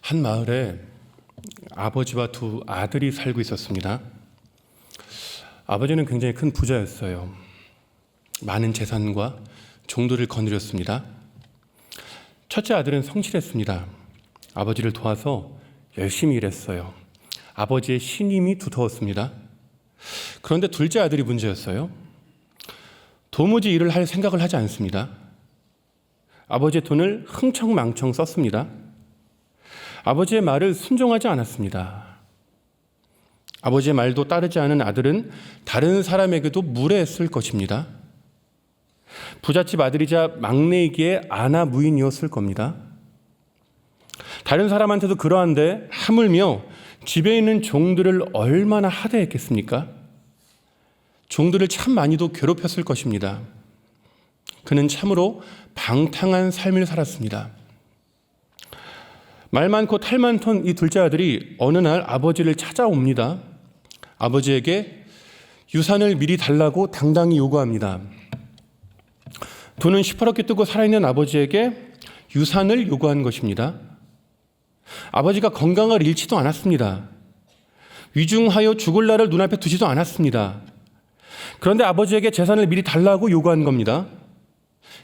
한 마을에 아버지와 두 아들이 살고 있었습니다. 아버지는 굉장히 큰 부자였어요. 많은 재산과 종들을 거느렸습니다. 첫째 아들은 성실했습니다. 아버지를 도와서 열심히 일했어요. 아버지의 신임이 두터웠습니다. 그런데 둘째 아들이 문제였어요. 도무지 일을 할 생각을 하지 않습니다. 아버지의 돈을 흥청망청 썼습니다. 아버지의 말을 순종하지 않았습니다. 아버지의 말도 따르지 않은 아들은 다른 사람에게도 무례했을 것입니다. 부잣집 아들이자 막내이기에 아나무인이었을 겁니다. 다른 사람한테도 그러한데 하물며 집에 있는 종들을 얼마나 하대했겠습니까? 종들을 참 많이도 괴롭혔을 것입니다. 그는 참으로 방탕한 삶을 살았습니다. 말 많고 탈 많던 이 둘째 아들이 어느 날 아버지를 찾아옵니다. 아버지에게 유산을 미리 달라고 당당히 요구합니다. 돈은 시퍼렇게 뜨고 살아있는 아버지에게 유산을 요구한 것입니다. 아버지가 건강을 잃지도 않았습니다. 위중하여 죽을 날을 눈앞에 두지도 않았습니다. 그런데 아버지에게 재산을 미리 달라고 요구한 겁니다.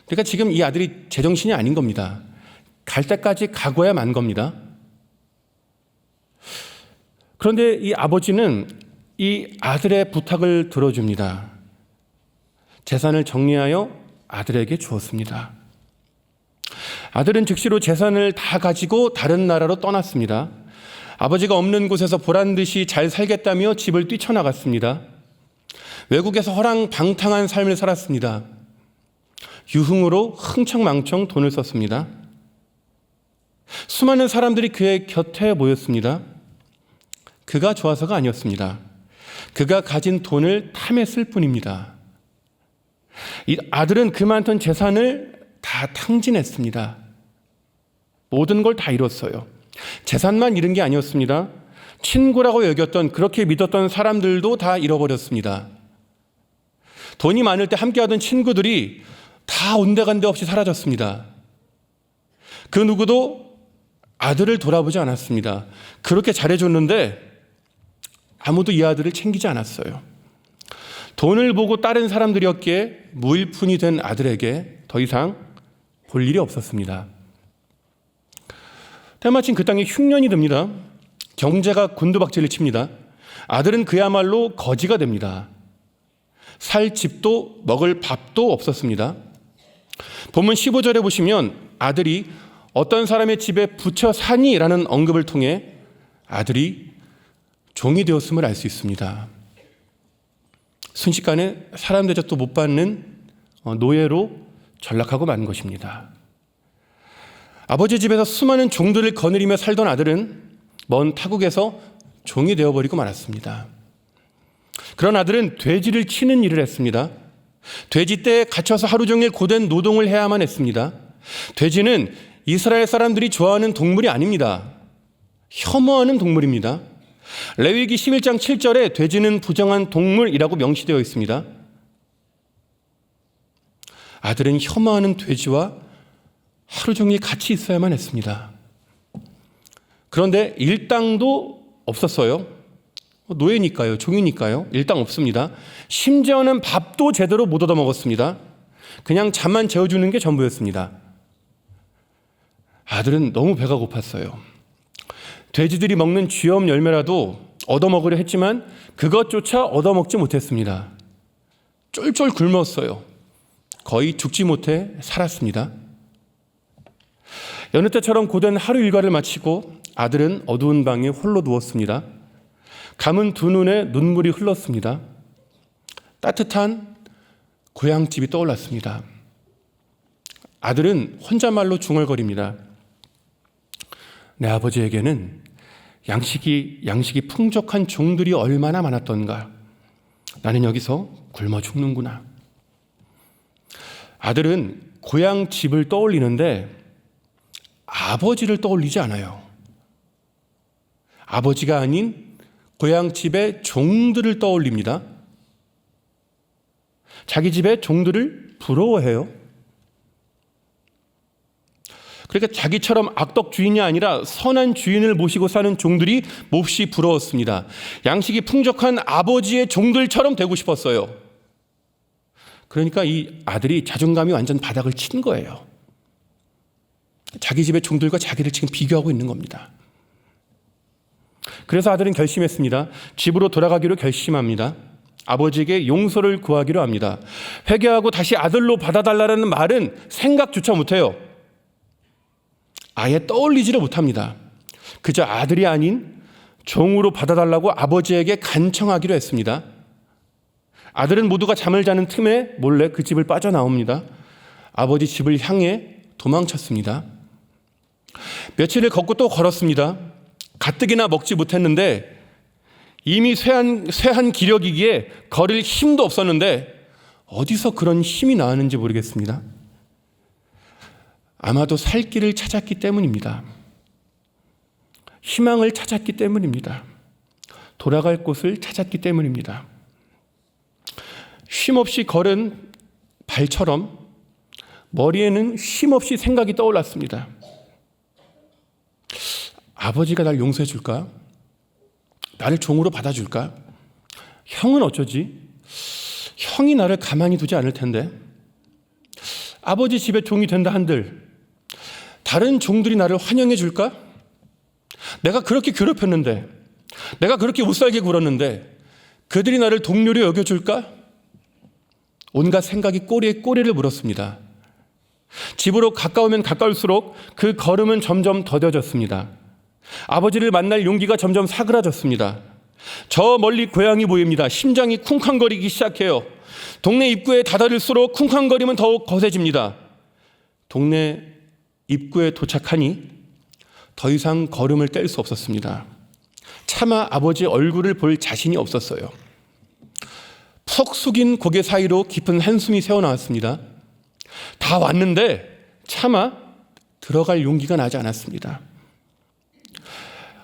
그러니까 지금 이 아들이 제정신이 아닌 겁니다. 갈 때까지 가고야 만 겁니다. 그런데 이 아버지는 이 아들의 부탁을 들어줍니다. 재산을 정리하여 아들에게 주었습니다. 아들은 즉시로 재산을 다 가지고 다른 나라로 떠났습니다. 아버지가 없는 곳에서 보란듯이 잘 살겠다며 집을 뛰쳐나갔습니다. 외국에서 허랑방탕한 삶을 살았습니다. 유흥으로 흥청망청 돈을 썼습니다. 수많은 사람들이 그의 곁에 모였습니다. 그가 좋아서가 아니었습니다. 그가 가진 돈을 탐했을 뿐입니다. 이 아들은 그 많던 재산을 다 탕진했습니다. 모든 걸 다 잃었어요. 재산만 잃은 게 아니었습니다. 친구라고 여겼던, 그렇게 믿었던 사람들도 다 잃어버렸습니다. 돈이 많을 때 함께하던 친구들이 다 온데간데 없이 사라졌습니다. 그 누구도 아들을 돌아보지 않았습니다. 그렇게 잘해줬는데 아무도 이 아들을 챙기지 않았어요. 돈을 보고 따른 사람들이었기에 무일푼이 된 아들에게 더 이상 볼 일이 없었습니다. 때마침 그 땅에 흉년이 듭니다. 경제가 곤두박질을 칩니다. 아들은 그야말로 거지가 됩니다. 살 집도 먹을 밥도 없었습니다. 본문 15절에 보시면 아들이 어떤 사람의 집에 붙여 사니라는 언급을 통해 아들이 종이 되었음을 알 수 있습니다. 순식간에 사람 대접도 못 받는 노예로 전락하고 만 것입니다. 아버지 집에서 수많은 종들을 거느리며 살던 아들은 먼 타국에서 종이 되어버리고 말았습니다. 그런 아들은 돼지를 치는 일을 했습니다. 돼지떼에 갇혀서 하루 종일 고된 노동을 해야만 했습니다. 돼지는 이스라엘 사람들이 좋아하는 동물이 아닙니다. 혐오하는 동물입니다. 레위기 11장 7절에 돼지는 부정한 동물이라고 명시되어 있습니다. 아들은 혐오하는 돼지와 하루 종일 같이 있어야만 했습니다. 그런데 일당도 없었어요. 노예니까요, 종이니까요. 일당 없습니다. 심지어는 밥도 제대로 못 얻어 먹었습니다. 그냥 잠만 재워주는 게 전부였습니다. 아들은 너무 배가 고팠어요. 돼지들이 먹는 쥐염 열매라도 얻어먹으려 했지만 그것조차 얻어먹지 못했습니다. 쫄쫄 굶었어요. 거의 죽지 못해 살았습니다. 여느 때처럼 고된 하루 일과를 마치고 아들은 어두운 방에 홀로 누웠습니다. 감은 두 눈에 눈물이 흘렀습니다. 따뜻한 고향집이 떠올랐습니다. 아들은 혼잣말로 중얼거립니다. 내 아버지에게는 양식이 풍족한 종들이 얼마나 많았던가. 나는 여기서 굶어 죽는구나. 아들은 고향 집을 떠올리는데 아버지를 떠올리지 않아요. 아버지가 아닌 고향 집의 종들을 떠올립니다. 자기 집의 종들을 부러워해요. 그러니까 자기처럼 악덕 주인이 아니라 선한 주인을 모시고 사는 종들이 몹시 부러웠습니다. 양식이 풍족한 아버지의 종들처럼 되고 싶었어요. 그러니까 이 아들이 자존감이 완전 바닥을 친 거예요. 자기 집의 종들과 자기를 지금 비교하고 있는 겁니다. 그래서 아들은 결심했습니다. 집으로 돌아가기로 결심합니다. 아버지에게 용서를 구하기로 합니다. 회개하고 다시 아들로 받아달라는 말은 생각조차 못해요. 아예 떠올리지를 못합니다. 그저 아들이 아닌 종으로 받아달라고 아버지에게 간청하기로 했습니다. 아들은 모두가 잠을 자는 틈에 몰래 그 집을 빠져나옵니다. 아버지 집을 향해 도망쳤습니다. 며칠을 걷고 또 걸었습니다. 가뜩이나 먹지 못했는데 이미 쇠한 기력이기에 걸을 힘도 없었는데 어디서 그런 힘이 나왔는지 모르겠습니다. 아마도 살 길을 찾았기 때문입니다. 희망을 찾았기 때문입니다. 돌아갈 곳을 찾았기 때문입니다. 쉼없이 걸은 발처럼 머리에는 쉼없이 생각이 떠올랐습니다. 아버지가 날 용서해 줄까? 나를 종으로 받아줄까? 형은 어쩌지? 형이 나를 가만히 두지 않을 텐데. 아버지 집에 종이 된다 한들 다른 종들이 나를 환영해 줄까? 내가 그렇게 괴롭혔는데, 내가 그렇게 못살게 굴었는데 그들이 나를 동료로 여겨줄까? 온갖 생각이 꼬리에 꼬리를 물었습니다. 집으로 가까우면 가까울수록 그 걸음은 점점 더뎌졌습니다. 아버지를 만날 용기가 점점 사그라졌습니다. 저 멀리 고향이 보입니다. 심장이 쿵쾅거리기 시작해요. 동네 입구에 다다를수록 쿵쾅거림은 더욱 거세집니다. 동네 입구에 도착하니 더 이상 걸음을 뗄 수 없었습니다. 차마 아버지 얼굴을 볼 자신이 없었어요. 푹 숙인 고개 사이로 깊은 한숨이 새어나왔습니다. 다 왔는데 차마 들어갈 용기가 나지 않았습니다.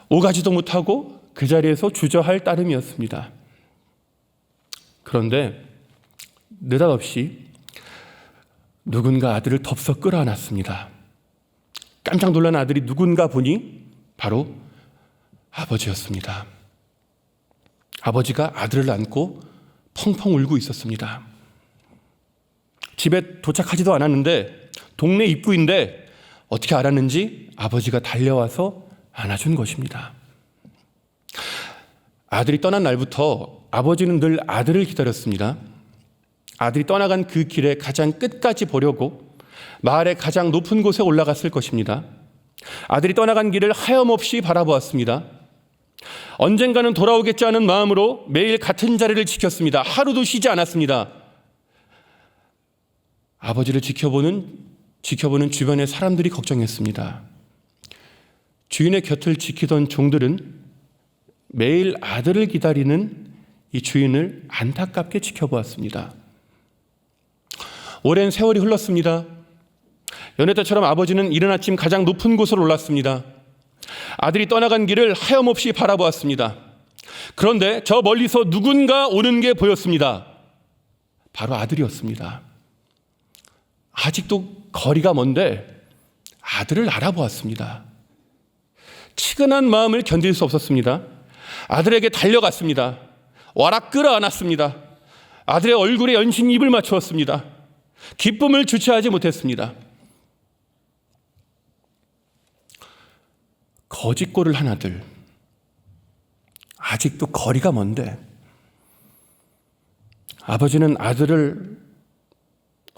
오가지도 못하고 그 자리에서 주저할 따름이었습니다. 그런데 느닷없이 누군가 아들을 덥석 끌어안았습니다. 깜짝 놀란 아들이 누군가 보니 바로 아버지였습니다. 아버지가 아들을 안고 펑펑 울고 있었습니다. 집에 도착하지도 않았는데 동네 입구인데 어떻게 알았는지 아버지가 달려와서 안아준 것입니다. 아들이 떠난 날부터 아버지는 늘 아들을 기다렸습니다. 아들이 떠나간 그 길에 가장 끝까지 보려고 마을의 가장 높은 곳에 올라갔을 것입니다. 아들이 떠나간 길을 하염없이 바라보았습니다. 언젠가는 돌아오겠지 하는 마음으로 매일 같은 자리를 지켰습니다. 하루도 쉬지 않았습니다. 아버지를 지켜보는 주변의 사람들이 걱정했습니다. 주인의 곁을 지키던 종들은 매일 아들을 기다리는 이 주인을 안타깝게 지켜보았습니다. 오랜 세월이 흘렀습니다. 여느 때처럼 아버지는 이른 아침 가장 높은 곳으로 올랐습니다. 아들이 떠나간 길을 하염없이 바라보았습니다. 그런데 저 멀리서 누군가 오는 게 보였습니다. 바로 아들이었습니다. 아직도 거리가 먼데 아들을 알아보았습니다. 치근한 마음을 견딜 수 없었습니다. 아들에게 달려갔습니다. 와락 끌어안았습니다. 아들의 얼굴에 연신 입을 맞추었습니다. 기쁨을 주체하지 못했습니다. 거짓골을 한 아들, 아직도 거리가 먼데 아버지는 아들을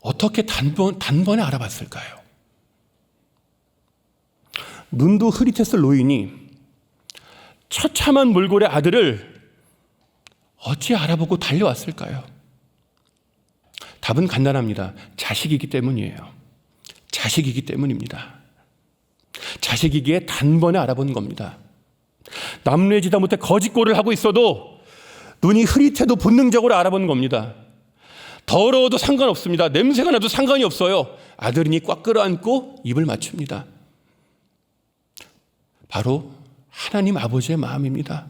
어떻게 단번에 알아봤을까요? 눈도 흐릿했을 노인이 처참한 몰골의 아들을 어찌 알아보고 달려왔을까요? 답은 간단합니다. 자식이기 때문이에요. 자식이기 때문입니다. 자식이기에 단번에 알아본 겁니다. 남루해지다 못해 거짓골을 하고 있어도 눈이 흐릿해도 본능적으로 알아본 겁니다. 더러워도 상관없습니다. 냄새가 나도 상관이 없어요. 아들이니 꽉 끌어안고 입을 맞춥니다. 바로 하나님 아버지의 마음입니다.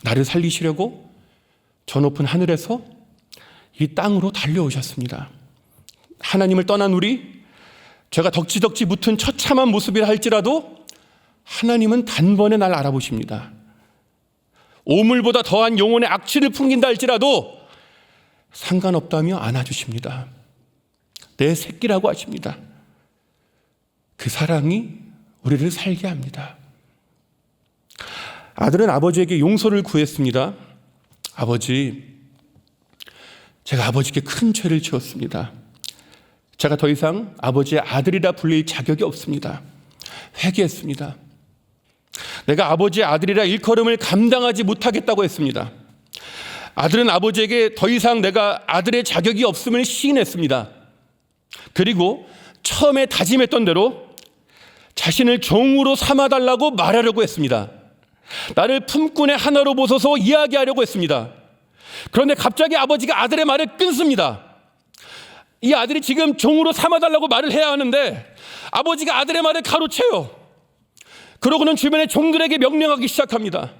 나를 살리시려고 저 높은 하늘에서 이 땅으로 달려오셨습니다. 하나님을 떠난 우리, 제가 덕지덕지 붙은 처참한 모습이라 할지라도 하나님은 단번에 날 알아보십니다. 오물보다 더한 영혼의 악취를 풍긴다 할지라도 상관없다며 안아주십니다. 내 새끼라고 하십니다. 그 사랑이 우리를 살게 합니다. 아들은 아버지에게 용서를 구했습니다. 아버지, 제가 아버지께 큰 죄를 지었습니다. 제가 더 이상 아버지의 아들이라 불릴 자격이 없습니다. 회개했습니다. 내가 아버지의 아들이라 일컬음을 감당하지 못하겠다고 했습니다. 아들은 아버지에게 더 이상 내가 아들의 자격이 없음을 시인했습니다. 그리고 처음에 다짐했던 대로 자신을 종으로 삼아달라고 말하려고 했습니다. 나를 품꾼의 하나로 보소서 이야기하려고 했습니다. 그런데 갑자기 아버지가 아들의 말을 끊습니다. 이 아들이 지금 종으로 삼아달라고 말을 해야 하는데 아버지가 아들의 말을 가로채요. 그러고는 주변의 종들에게 명령하기 시작합니다.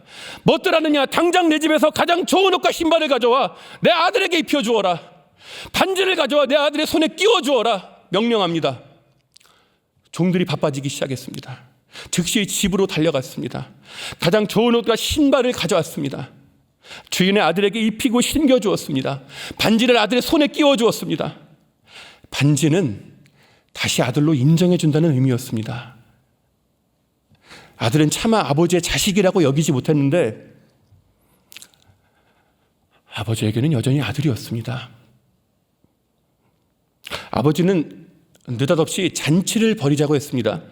뭣들 하느냐, 당장 내 집에서 가장 좋은 옷과 신발을 가져와 내 아들에게 입혀주어라. 반지를 가져와 내 아들의 손에 끼워주어라. 명령합니다. 종들이 바빠지기 시작했습니다. 즉시 집으로 달려갔습니다. 가장 좋은 옷과 신발을 가져왔습니다. 주인의 아들에게 입히고 신겨주었습니다. 반지를 아들의 손에 끼워주었습니다. 반지는 다시 아들로 인정해준다는 의미였습니다. 아들은 차마 아버지의 자식이라고 여기지 못했는데 아버지에게는 여전히 아들이었습니다. 아버지는 느닷없이 잔치를 벌이자고 했습니다.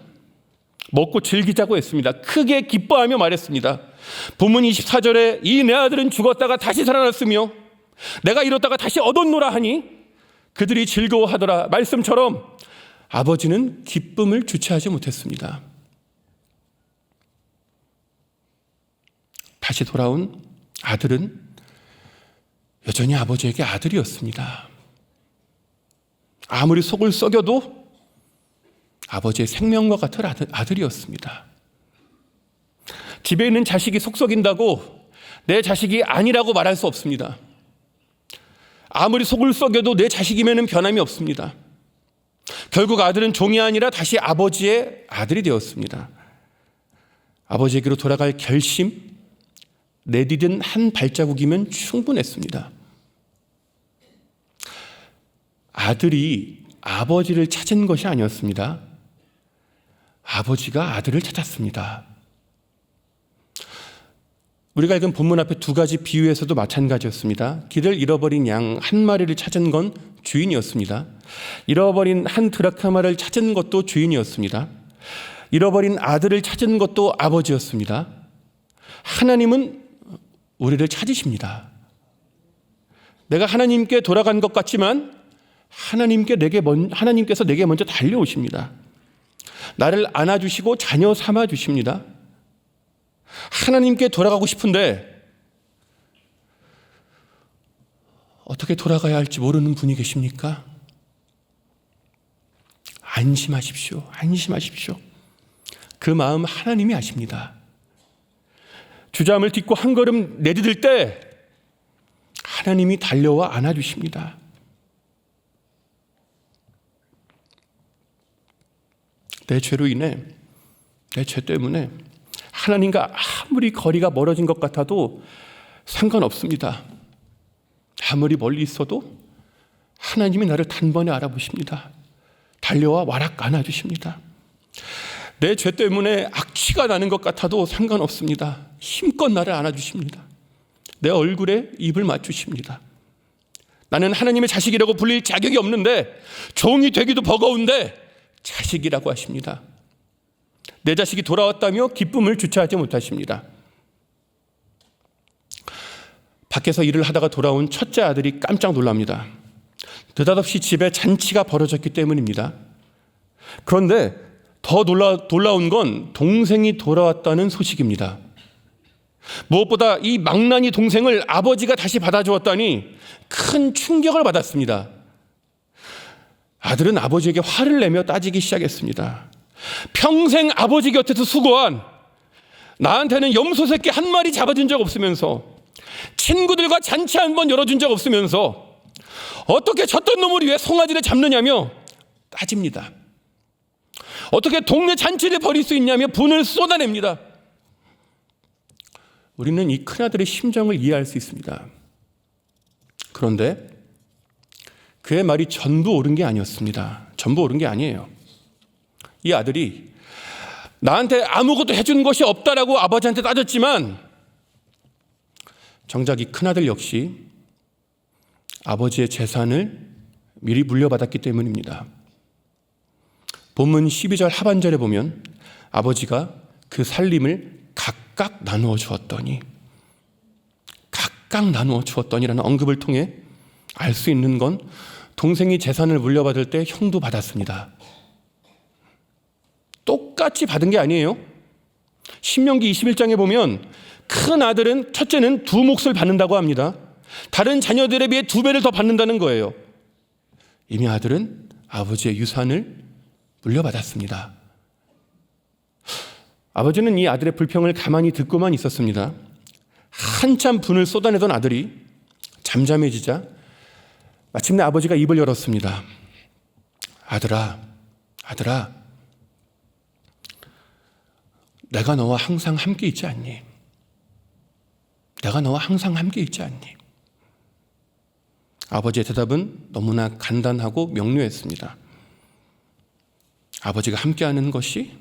먹고 즐기자고 했습니다. 크게 기뻐하며 말했습니다. 본문 24절에 이 내 아들은 죽었다가 다시 살아났으며 내가 잃었다가 다시 얻었노라 하니 그들이 즐거워하더라. 말씀처럼 아버지는 기쁨을 주체하지 못했습니다. 다시 돌아온 아들은 여전히 아버지에게 아들이었습니다. 아무리 속을 썩여도 아버지의 생명과 같은 아들이었습니다. 집에 있는 자식이 속 썩인다고 내 자식이 아니라고 말할 수 없습니다. 아무리 속을 썩여도 내 자식이면 변함이 없습니다. 결국 아들은 종이 아니라 다시 아버지의 아들이 되었습니다. 아버지에게로 돌아갈 결심, 내디딘 한 발자국이면 충분했습니다. 아들이 아버지를 찾은 것이 아니었습니다. 아버지가 아들을 찾았습니다. 우리가 읽은 본문 앞에 두 가지 비유에서도 마찬가지였습니다. 길을 잃어버린 양 한 마리를 찾은 건 주인이었습니다. 잃어버린 한 드라크마를 찾은 것도 주인이었습니다. 잃어버린 아들을 찾은 것도 아버지였습니다. 하나님은 우리를 찾으십니다. 내가 하나님께 돌아간 것 같지만 하나님께서 내게 먼저 달려오십니다. 나를 안아주시고 자녀 삼아주십니다. 하나님께 돌아가고 싶은데 어떻게 돌아가야 할지 모르는 분이 계십니까? 안심하십시오. 안심하십시오. 그 마음 하나님이 아십니다. 주저함을 딛고 한 걸음 내디딜 때 하나님이 달려와 안아주십니다. 내 죄로 인해, 내 죄 때문에 하나님과 아무리 거리가 멀어진 것 같아도 상관없습니다. 아무리 멀리 있어도 하나님이 나를 단번에 알아보십니다. 달려와 와락 안아주십니다. 내 죄 때문에 악취가 나는 것 같아도 상관없습니다. 힘껏 나를 안아주십니다. 내 얼굴에 입을 맞추십니다. 나는 하나님의 자식이라고 불릴 자격이 없는데 종이 되기도 버거운데 자식이라고 하십니다. 내 자식이 돌아왔다며 기쁨을 주체하지 못하십니다. 밖에서 일을 하다가 돌아온 첫째 아들이 깜짝 놀랍니다. 느닷없이 집에 잔치가 벌어졌기 때문입니다. 그런데 더 놀라운 건 동생이 돌아왔다는 소식입니다. 무엇보다 이 망나니 동생을 아버지가 다시 받아주었다니 큰 충격을 받았습니다. 아들은 아버지에게 화를 내며 따지기 시작했습니다. 평생 아버지 곁에서 수고한, 나한테는 염소 새끼 한 마리 잡아준 적 없으면서 친구들과 잔치 한 번 열어준 적 없으면서 어떻게 졌던 놈을 위해 송아지를 잡느냐며 따집니다. 어떻게 동네 잔치를 벌일 수 있냐며 분을 쏟아냅니다. 우리는 이 큰아들의 심정을 이해할 수 있습니다. 그런데 그의 말이 전부 옳은 게 아니었습니다. 전부 옳은 게 아니에요. 이 아들이 나한테 아무것도 해준 것이 없다라고 아버지한테 따졌지만 정작 이 큰아들 역시 아버지의 재산을 미리 물려받았기 때문입니다. 본문 12절 하반절에 보면 아버지가 그 살림을 각각 나누어 주었더니라는 언급을 통해 알 수 있는 건 동생이 재산을 물려받을 때 형도 받았습니다. 똑같이 받은 게 아니에요. 신명기 21장에 보면 큰 아들은 첫째는 2몫을 받는다고 합니다. 다른 자녀들에 비해 2배를 더 받는다는 거예요. 이미 아들은 아버지의 유산을 물려받았습니다. 아버지는 이 아들의 불평을 가만히 듣고만 있었습니다. 한참 분을 쏟아내던 아들이 잠잠해지자 마침내 아버지가 입을 열었습니다. 아들아, 내가 너와 항상 함께 있지 않니? 아버지의 대답은 너무나 간단하고 명료했습니다. 아버지와 함께하는 것이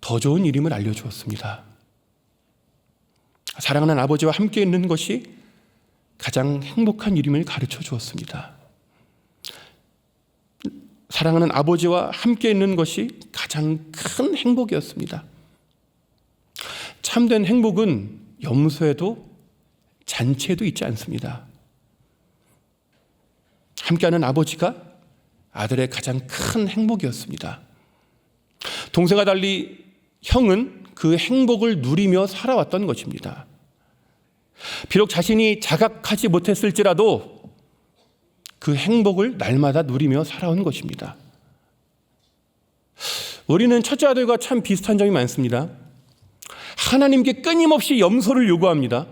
더 좋은 일임을 알려주었습니다. 사랑하는 아버지와 함께 있는 것이 가장 행복한 일임을 가르쳐 주었습니다. 사랑하는 아버지와 함께 있는 것이 가장 큰 행복이었습니다. 참된 행복은 염소에도 잔치에도 있지 않습니다. 함께하는 아버지가 아들의 가장 큰 행복이었습니다. 동생과 달리 형은 그 행복을 누리며 살아왔던 것입니다. 비록 자신이 자각하지 못했을지라도 그 행복을 날마다 누리며 살아온 것입니다. 우리는 첫째 아들과 참 비슷한 점이 많습니다. 하나님께 끊임없이 염소를 요구합니다.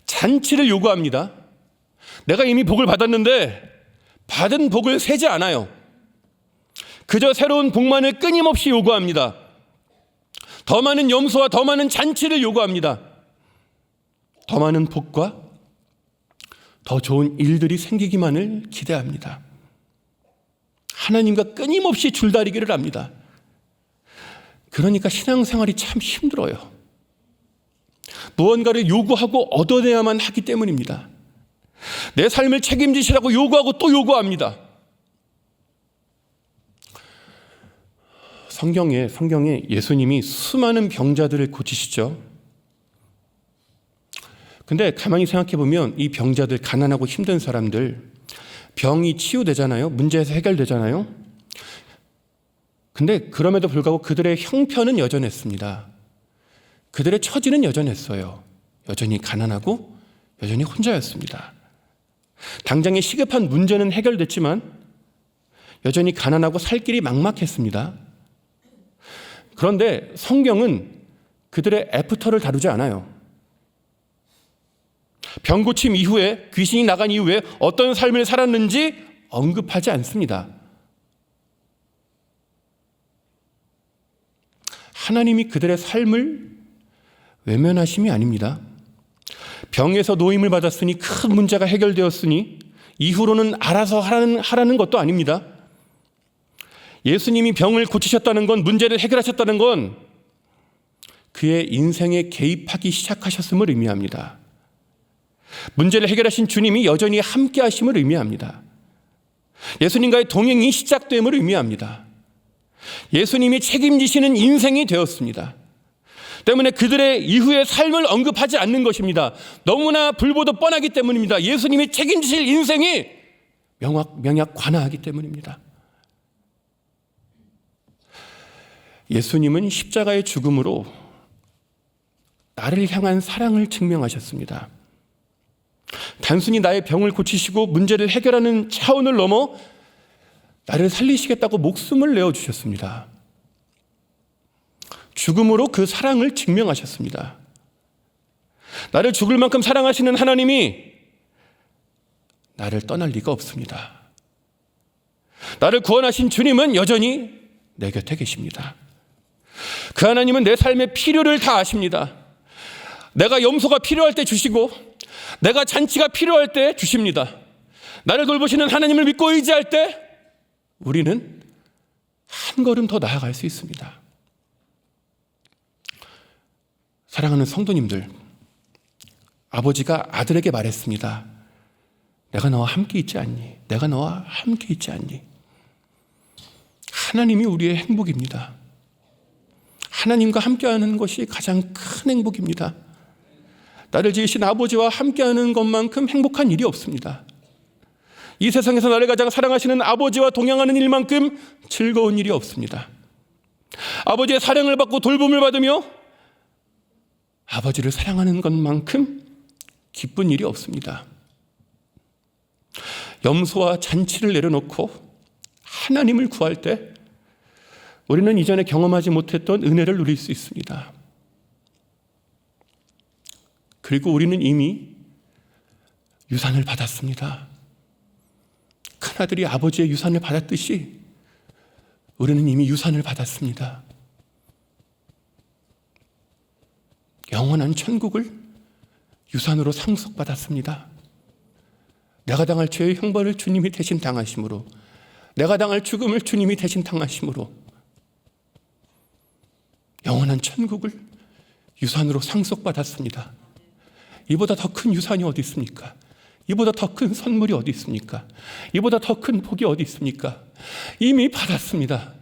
잔치를 요구합니다. 내가 이미 복을 받았는데 받은 복을 세지 않아요. 그저 새로운 복만을 끊임없이 요구합니다. 더 많은 염소와 더 많은 잔치를 요구합니다. 더 많은 복과 더 좋은 일들이 생기기만을 기대합니다. 하나님과 끊임없이 줄다리기를 합니다. 그러니까 신앙생활이 참 힘들어요. 무언가를 요구하고 얻어내야만 하기 때문입니다. 내 삶을 책임지시라고 요구하고 또 요구합니다. 성경에 예수님이 수많은 병자들을 고치시죠. 근데 가만히 생각해 보면 이 병자들, 가난하고 힘든 사람들, 병이 치유되잖아요. 문제에서 해결되잖아요. 근데 그럼에도 불구하고 그들의 형편은 여전했습니다. 그들의 처지는 여전했어요. 여전히 가난하고 여전히 혼자였습니다. 당장의 시급한 문제는 해결됐지만 여전히 가난하고 살 길이 막막했습니다. 그런데 성경은 그들의 애프터를 다루지 않아요. 병 고침 이후에, 귀신이 나간 이후에 어떤 삶을 살았는지 언급하지 않습니다. 하나님이 그들의 삶을 외면하심이 아닙니다. 병에서 노임을 받았으니 큰 문제가 해결되었으니 이후로는 알아서 하라는 것도 아닙니다. 예수님이 병을 고치셨다는 건, 문제를 해결하셨다는 건 그의 인생에 개입하기 시작하셨음을 의미합니다. 문제를 해결하신 주님이 여전히 함께 하심을 의미합니다. 예수님과의 동행이 시작됨을 의미합니다. 예수님이 책임지시는 인생이 되었습니다. 때문에 그들의 이후의 삶을 언급하지 않는 것입니다. 너무나 불보듯 뻔하기 때문입니다. 예수님이 책임지실 인생이 명약 관하하기 때문입니다. 예수님은 십자가의 죽음으로 나를 향한 사랑을 증명하셨습니다. 단순히 나의 병을 고치시고 문제를 해결하는 차원을 넘어 나를 살리시겠다고 목숨을 내어주셨습니다. 죽음으로 그 사랑을 증명하셨습니다. 나를 죽을 만큼 사랑하시는 하나님이 나를 떠날 리가 없습니다. 나를 구원하신 주님은 여전히 내 곁에 계십니다. 그 하나님은 내 삶의 필요를 다 아십니다. 내가 염소가 필요할 때 주시고 내가 잔치가 필요할 때 주십니다. 나를 돌보시는 하나님을 믿고 의지할 때 우리는 한 걸음 더 나아갈 수 있습니다. 사랑하는 성도님들, 아버지가 아들에게 말했습니다. 내가 너와 함께 있지 않니? 내가 너와 함께 있지 않니? 하나님이 우리의 행복입니다. 하나님과 함께하는 것이 가장 큰 행복입니다. 나를 지으신 아버지와 함께하는 것만큼 행복한 일이 없습니다. 이 세상에서 나를 가장 사랑하시는 아버지와 동행하는 일만큼 즐거운 일이 없습니다. 아버지의 사랑을 받고 돌봄을 받으며 아버지를 사랑하는 것만큼 기쁜 일이 없습니다. 염소와 잔치를 내려놓고 하나님을 구할 때 우리는 이전에 경험하지 못했던 은혜를 누릴 수 있습니다. 그리고 우리는 이미 유산을 받았습니다. 큰아들이 아버지의 유산을 받았듯이 우리는 이미 유산을 받았습니다. 영원한 천국을 유산으로 상속받았습니다. 내가 당할 죄의 형벌을 주님이 대신 당하심으로, 내가 당할 죽음을 주님이 대신 당하심으로 영원한 천국을 유산으로 상속받았습니다. 이보다 더 큰 유산이 어디 있습니까? 이보다 더 큰 선물이 어디 있습니까? 이보다 더 큰 복이 어디 있습니까? 이미 받았습니다.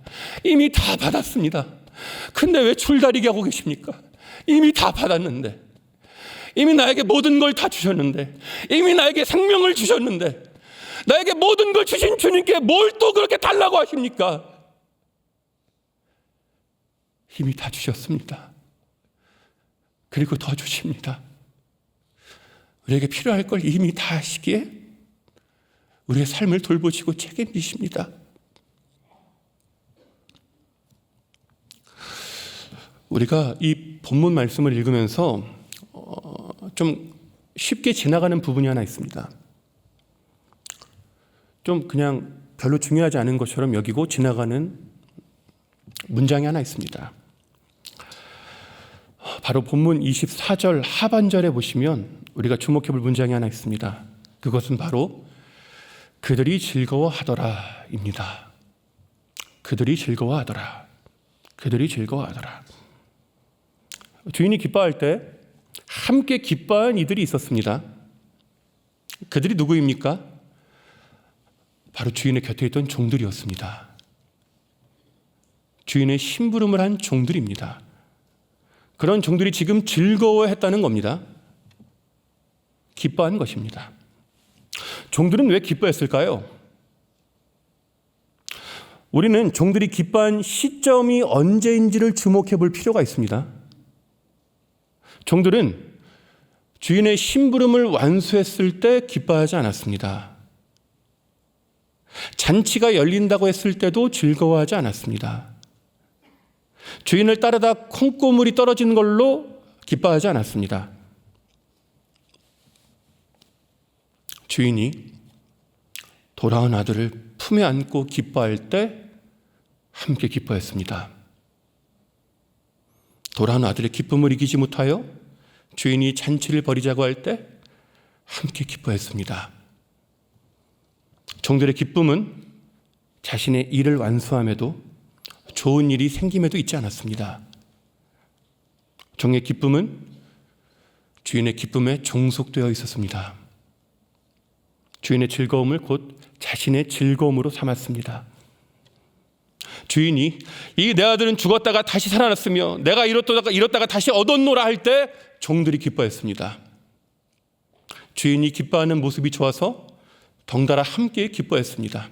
이미 다 받았습니다. 근데 왜 줄다리기 하고 계십니까? 이미 다 받았는데, 이미 나에게 모든 걸 다 주셨는데, 이미 나에게 생명을 주셨는데, 나에게 모든 걸 주신 주님께 뭘 또 그렇게 달라고 하십니까? 이미 다 주셨습니다. 그리고 더 주십니다. 우리에게 필요할 걸 이미 다 하시기에 우리의 삶을 돌보시고 책임지십니다. 우리가 이 본문 말씀을 읽으면서 좀 쉽게 지나가는 부분이 하나 있습니다. 좀 그냥 별로 중요하지 않은 것처럼 여기고 지나가는 문장이 하나 있습니다. 바로 본문 24절 하반절에 보시면 우리가 주목해 볼 문장이 하나 있습니다. 그것은 바로 그들이 즐거워하더라 입니다. 그들이 즐거워하더라. 그들이 즐거워하더라. 주인이 기뻐할 때 함께 기뻐한 이들이 있었습니다. 그들이 누구입니까? 바로 주인의 곁에 있던 종들이었습니다. 주인의 심부름을 한 종들입니다. 그런 종들이 지금 즐거워했다는 겁니다. 기뻐한 것입니다. 종들은 왜 기뻐했을까요? 우리는 종들이 기뻐한 시점이 언제인지를 주목해 볼 필요가 있습니다. 종들은 주인의 심부름을 완수했을 때 기뻐하지 않았습니다. 잔치가 열린다고 했을 때도 즐거워하지 않았습니다. 주인을 따르다 콩고물이 떨어진 걸로 기뻐하지 않았습니다. 주인이 돌아온 아들을 품에 안고 기뻐할 때 함께 기뻐했습니다. 돌아온 아들의 기쁨을 이기지 못하여 주인이 잔치를 벌이자고 할 때 함께 기뻐했습니다. 종들의 기쁨은 자신의 일을 완수함에도 좋은 일이 생김에도 있지 않았습니다. 종의 기쁨은 주인의 기쁨에 종속되어 있었습니다. 주인의 즐거움을 곧 자신의 즐거움으로 삼았습니다. 주인이 이 내 아들은 죽었다가 다시 살아났으며 내가 이렇다가 다시 얻었노라 할 때 종들이 기뻐했습니다. 주인이 기뻐하는 모습이 좋아서 덩달아 함께 기뻐했습니다.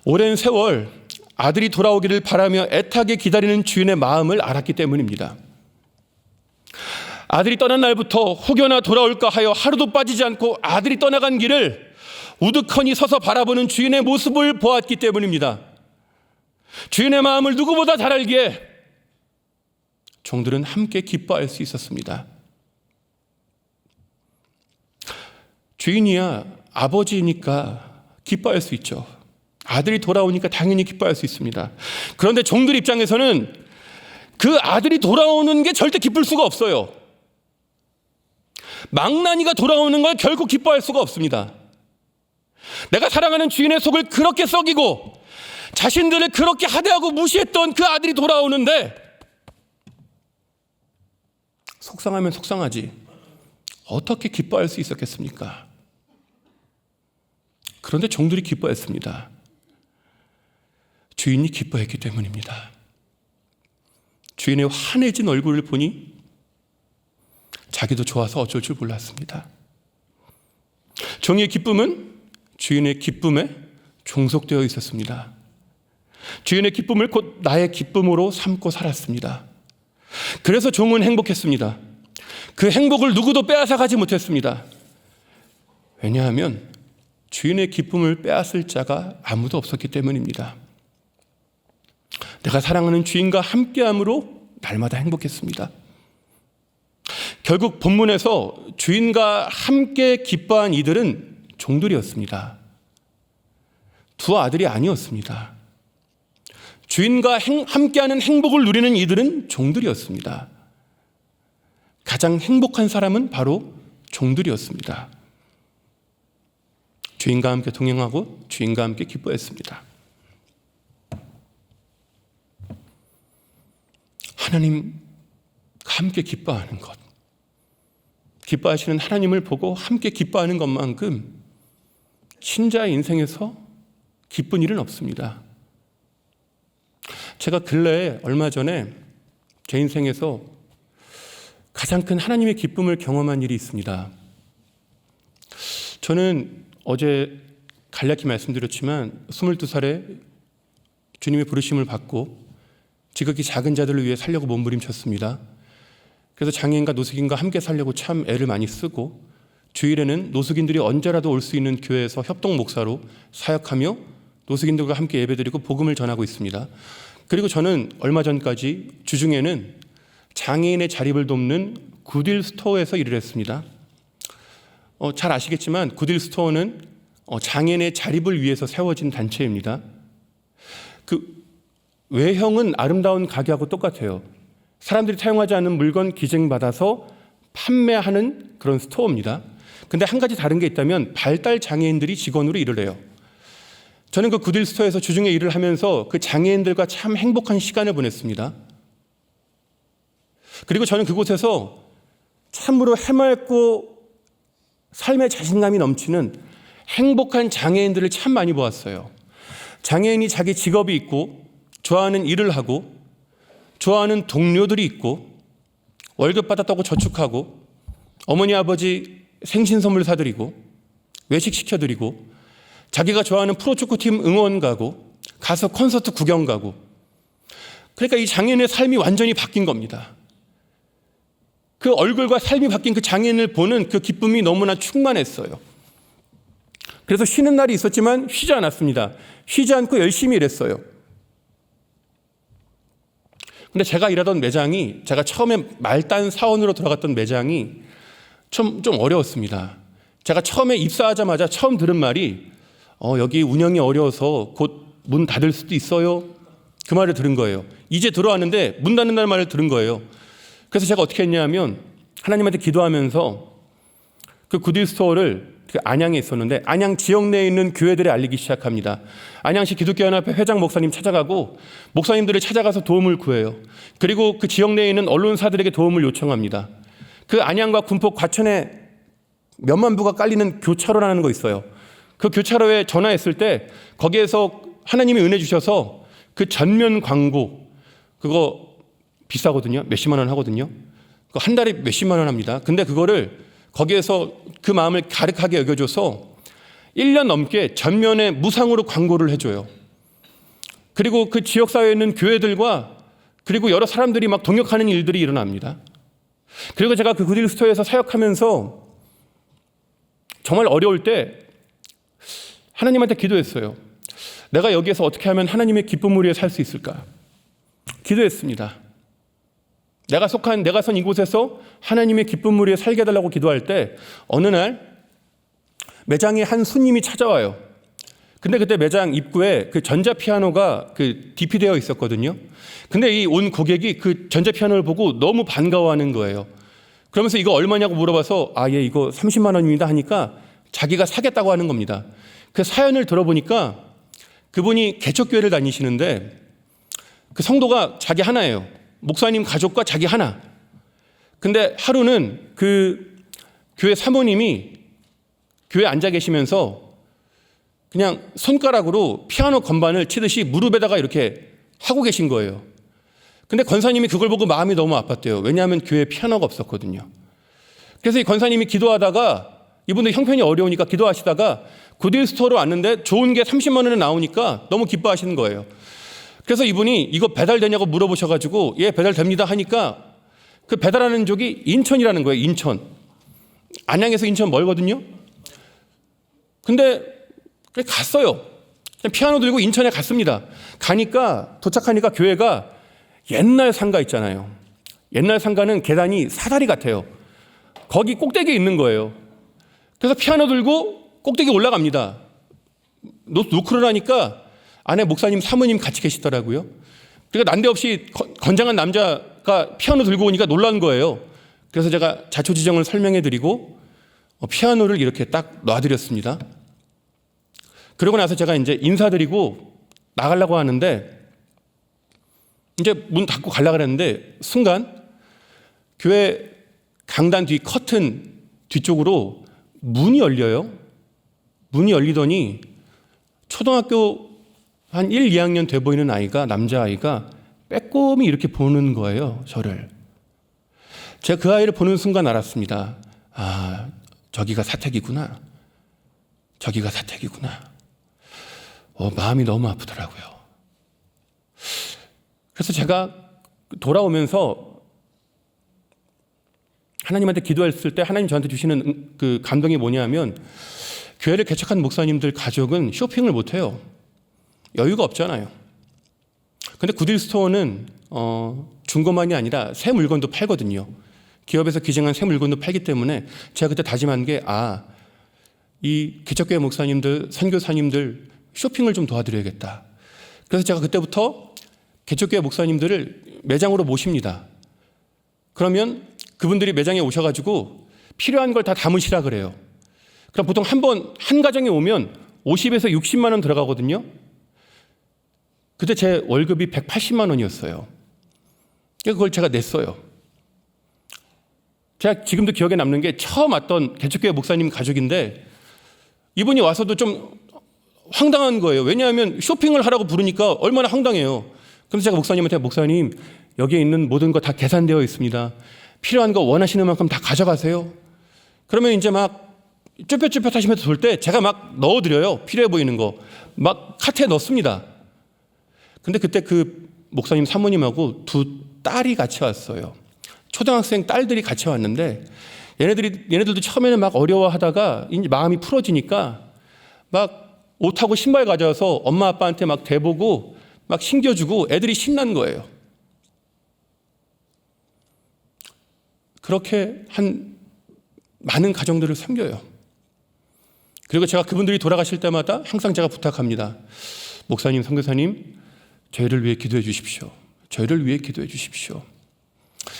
오랜 세월 아들이 돌아오기를 바라며 애타게 기다리는 주인의 마음을 알았기 때문입니다. 아들이 떠난 날부터 혹여나 돌아올까 하여 하루도 빠지지 않고 아들이 떠나간 길을 우두커니 서서 바라보는 주인의 모습을 보았기 때문입니다. 주인의 마음을 누구보다 잘 알기에 종들은 함께 기뻐할 수 있었습니다. 주인이야 아버지니까 기뻐할 수 있죠. 아들이 돌아오니까 당연히 기뻐할 수 있습니다. 그런데 종들 입장에서는 그 아들이 돌아오는 게 절대 기쁠 수가 없어요. 망나니가 돌아오는 걸 결코 기뻐할 수가 없습니다. 내가 사랑하는 주인의 속을 그렇게 썩이고 자신들을 그렇게 하대하고 무시했던 그 아들이 돌아오는데 속상하면 속상하지 어떻게 기뻐할 수 있었겠습니까? 그런데 종들이 기뻐했습니다. 주인이 기뻐했기 때문입니다. 주인의 환해진 얼굴을 보니 자기도 좋아서 어쩔 줄 몰랐습니다. 종의 기쁨은 주인의 기쁨에 종속되어 있었습니다. 주인의 기쁨을 곧 나의 기쁨으로 삼고 살았습니다. 그래서 종은 행복했습니다. 그 행복을 누구도 빼앗아가지 못했습니다. 왜냐하면 주인의 기쁨을 빼앗을 자가 아무도 없었기 때문입니다. 내가 사랑하는 주인과 함께함으로 날마다 행복했습니다. 결국 본문에서 주인과 함께 기뻐한 이들은 종들이었습니다. 두 아들이 아니었습니다. 주인과 함께하는 행복을 누리는 이들은 종들이었습니다. 가장 행복한 사람은 바로 종들이었습니다. 주인과 함께 동행하고 주인과 함께 기뻐했습니다. 하나님과 함께 기뻐하는 것, 기뻐하시는 하나님을 보고 함께 기뻐하는 것만큼 신자의 인생에서 기쁜 일은 없습니다. 제가 근래에 얼마 전에 제 인생에서 가장 큰 하나님의 기쁨을 경험한 일이 있습니다. 저는 어제 간략히 말씀드렸지만 22살에 주님의 부르심을 받고 지극히 작은 자들을 위해 살려고 몸부림쳤습니다. 그래서 장애인과 노숙인과 함께 살려고 참 애를 많이 쓰고 주일에는 노숙인들이 언제라도 올 수 있는 교회에서 협동 목사로 사역하며 노숙인들과 함께 예배드리고 복음을 전하고 있습니다. 그리고 저는 얼마 전까지 주중에는 장애인의 자립을 돕는 굿윌 스토어에서 일을 했습니다. 잘 아시겠지만 굿윌 스토어는 장애인의 자립을 위해서 세워진 단체입니다. 그 외형은 아름다운 가게하고 똑같아요. 사람들이 사용하지 않는 물건 기증받아서 판매하는 그런 스토어입니다. 근데 한 가지 다른 게 있다면 발달 장애인들이 직원으로 일을 해요. 저는 그 굿윌 스토어에서 주중에 일을 하면서 그 장애인들과 참 행복한 시간을 보냈습니다. 그리고 저는 그곳에서 참으로 해맑고 삶의 자신감이 넘치는 행복한 장애인들을 참 많이 보았어요. 장애인이 자기 직업이 있고 좋아하는 일을 하고 좋아하는 동료들이 있고 월급 받았다고 저축하고 어머니 아버지 생신 선물 사드리고 외식 시켜드리고 자기가 좋아하는 프로축구팀 응원 가고 가서 콘서트 구경 가고 그러니까 이 장애인의 삶이 완전히 바뀐 겁니다. 그 얼굴과 삶이 바뀐 그 장애인을 보는 그 기쁨이 너무나 충만했어요. 그래서 쉬는 날이 있었지만 쉬지 않았습니다. 쉬지 않고 열심히 일했어요. 근데 제가 일하던 매장이 제가 처음에 말단 사원으로 들어갔던 매장이 좀 어려웠습니다. 제가 처음에 입사하자마자 처음 들은 말이 여기 운영이 어려워서 곧 문 닫을 수도 있어요. 그 말을 들은 거예요. 이제 들어왔는데 문 닫는다는 말을 들은 거예요. 그래서 제가 어떻게 했냐면 하나님한테 기도하면서 그 굿윌 스토어를 그 안양에 있었는데 안양 지역 내에 있는 교회들에 알리기 시작합니다. 안양시 기독교연합회 회장 목사님 찾아가고 목사님들을 찾아가서 도움을 구해요. 그리고 그 지역 내에 있는 언론사들에게 도움을 요청합니다. 그 안양과 군포 과천에 몇만 부가 깔리는 교차로라는 거 있어요. 그 교차로에 전화했을 때 거기에서 하나님이 은혜 주셔서 그 전면 광고 그거 비싸거든요. 몇십만 원 하거든요. 한 달에 몇십만 원 합니다. 근데 그거를 거기에서 그 마음을 가득하게 여겨줘서 1년 넘게 전면에 무상으로 광고를 해줘요. 그리고 그 지역사회에 있는 교회들과 그리고 여러 사람들이 막 동역하는 일들이 일어납니다. 그리고 제가 그 굿윌 스토어에서 사역하면서 정말 어려울 때 하나님한테 기도했어요. 내가 여기에서 어떻게 하면 하나님의 기쁨을 위해 살 수 있을까? 기도했습니다. 내가 선 이곳에서 하나님의 기쁨을 위해 살게 해달라고 기도할 때 어느 날 매장에 한 손님이 찾아와요. 근데 그때 매장 입구에 그 전자피아노가 그 DP되어 있었거든요. 근데 이 온 고객이 그 전자피아노를 보고 너무 반가워하는 거예요. 그러면서 이거 얼마냐고 물어봐서 예, 이거 30만 원입니다 하니까 자기가 사겠다고 하는 겁니다. 그 사연을 들어보니까 그분이 개척교회를 다니시는데 그 성도가 자기 하나예요. 목사님 가족과 자기 하나. 근데 하루는 그 교회 사모님이 교회에 앉아 계시면서 그냥 손가락으로 피아노 건반을 치듯이 무릎에다가 이렇게 하고 계신 거예요. 근데 권사님이 그걸 보고 마음이 너무 아팠대요. 왜냐하면 교회에 피아노가 없었거든요. 그래서 이 권사님이 기도하다가 이분도 형편이 어려우니까 기도하시다가 굿윌 스토어로 왔는데 좋은 게 30만 원에 나오니까 너무 기뻐하시는 거예요. 그래서 이분이 이거 배달되냐고 물어보셔가지고 예, 배달됩니다 하니까 그 배달하는 쪽이 인천이라는 거예요. 인천. 안양에서 인천 멀거든요. 근데 갔어요. 피아노 들고 인천에 갔습니다. 가니까 도착하니까 교회가 옛날 상가 있잖아요. 옛날 상가는 계단이 사다리 같아요. 거기 꼭대기에 있는 거예요. 그래서 피아노 들고 꼭대기 올라갑니다. 노크를 하니까 안에 목사님, 사모님 같이 계시더라고요. 그러니까 난데없이 건장한 남자가 피아노 들고 오니까 놀란 거예요. 그래서 제가 자초지정을 설명해 드리고 피아노를 이렇게 딱 놔드렸습니다. 그러고 나서 제가 이제 인사드리고 나가려고 하는데 이제 문 닫고 가려고 그랬는데 순간 교회 강단 뒤 커튼 뒤쪽으로 문이 열려요. 문이 열리더니 초등학교 한 1, 2학년 돼 보이는 아이가, 남자아이가 빼꼼히 이렇게 보는 거예요, 저를. 제가 그 아이를 보는 순간 알았습니다. 저기가 사택이구나. 저기가 사택이구나. 마음이 너무 아프더라고요. 그래서 제가 돌아오면서 하나님한테 기도했을 때 하나님 저한테 주시는 그 감동이 뭐냐면 교회를 개척한 목사님들 가족은 쇼핑을 못해요. 여유가 없잖아요. 근데 굿윌 스토어는 중고만이 아니라 새 물건도 팔거든요. 기업에서 기증한 새 물건도 팔기 때문에 제가 그때 다짐한 게 이 개척교회 목사님들, 선교사님들 쇼핑을 좀 도와드려야겠다. 그래서 제가 그때부터 개척교회 목사님들을 매장으로 모십니다. 그러면 그분들이 매장에 오셔가지고 필요한 걸 다 담으시라 그래요. 그럼 보통 한 가정에 오면 50에서 60만 원 들어가거든요. 그때 제 월급이 180만 원이었어요. 그걸 제가 냈어요. 제가 지금도 기억에 남는 게 처음 왔던 개척교회 목사님 가족인데 이분이 와서도 좀 황당한 거예요. 왜냐하면 쇼핑을 하라고 부르니까 얼마나 황당해요. 그래서 제가 목사님한테 목사님 여기에 있는 모든 거 다 계산되어 있습니다. 필요한 거 원하시는 만큼 다 가져가세요. 그러면 이제 막 쭈뼛쭈뼛 하시면서 돌 때 제가 막 넣어드려요. 필요해 보이는 거. 막 카트에 넣습니다. 근데 그때 그 목사님 사모님하고 두 딸이 같이 왔어요. 초등학생 딸들이 같이 왔는데 얘네들도 처음에는 막 어려워하다가 이제 마음이 풀어지니까 막 옷하고 신발 가져와서 엄마 아빠한테 막 대보고 막 신겨주고 애들이 신난 거예요. 그렇게 많은 가정들을 섬겨요. 그리고 제가 그분들이 돌아가실 때마다 항상 제가 부탁합니다. 목사님, 선교사님, 저희를 위해 기도해 주십시오. 저희를 위해 기도해 주십시오.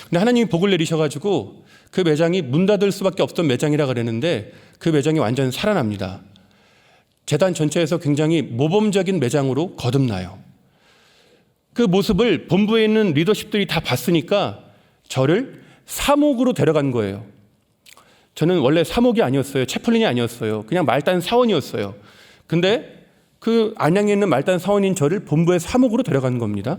근데 하나님이 복을 내리셔가지고 그 매장이 문 닫을 수밖에 없던 매장이라 그랬는데 그 매장이 완전 살아납니다. 재단 전체에서 굉장히 모범적인 매장으로 거듭나요. 그 모습을 본부에 있는 리더십들이 다 봤으니까 저를 사목으로 데려간 거예요. 저는 원래 사목이 아니었어요. 채플린이 아니었어요. 그냥 말단 사원이었어요. 근데 그 안양에 있는 말단 사원인 저를 본부의 사목으로 데려간 겁니다.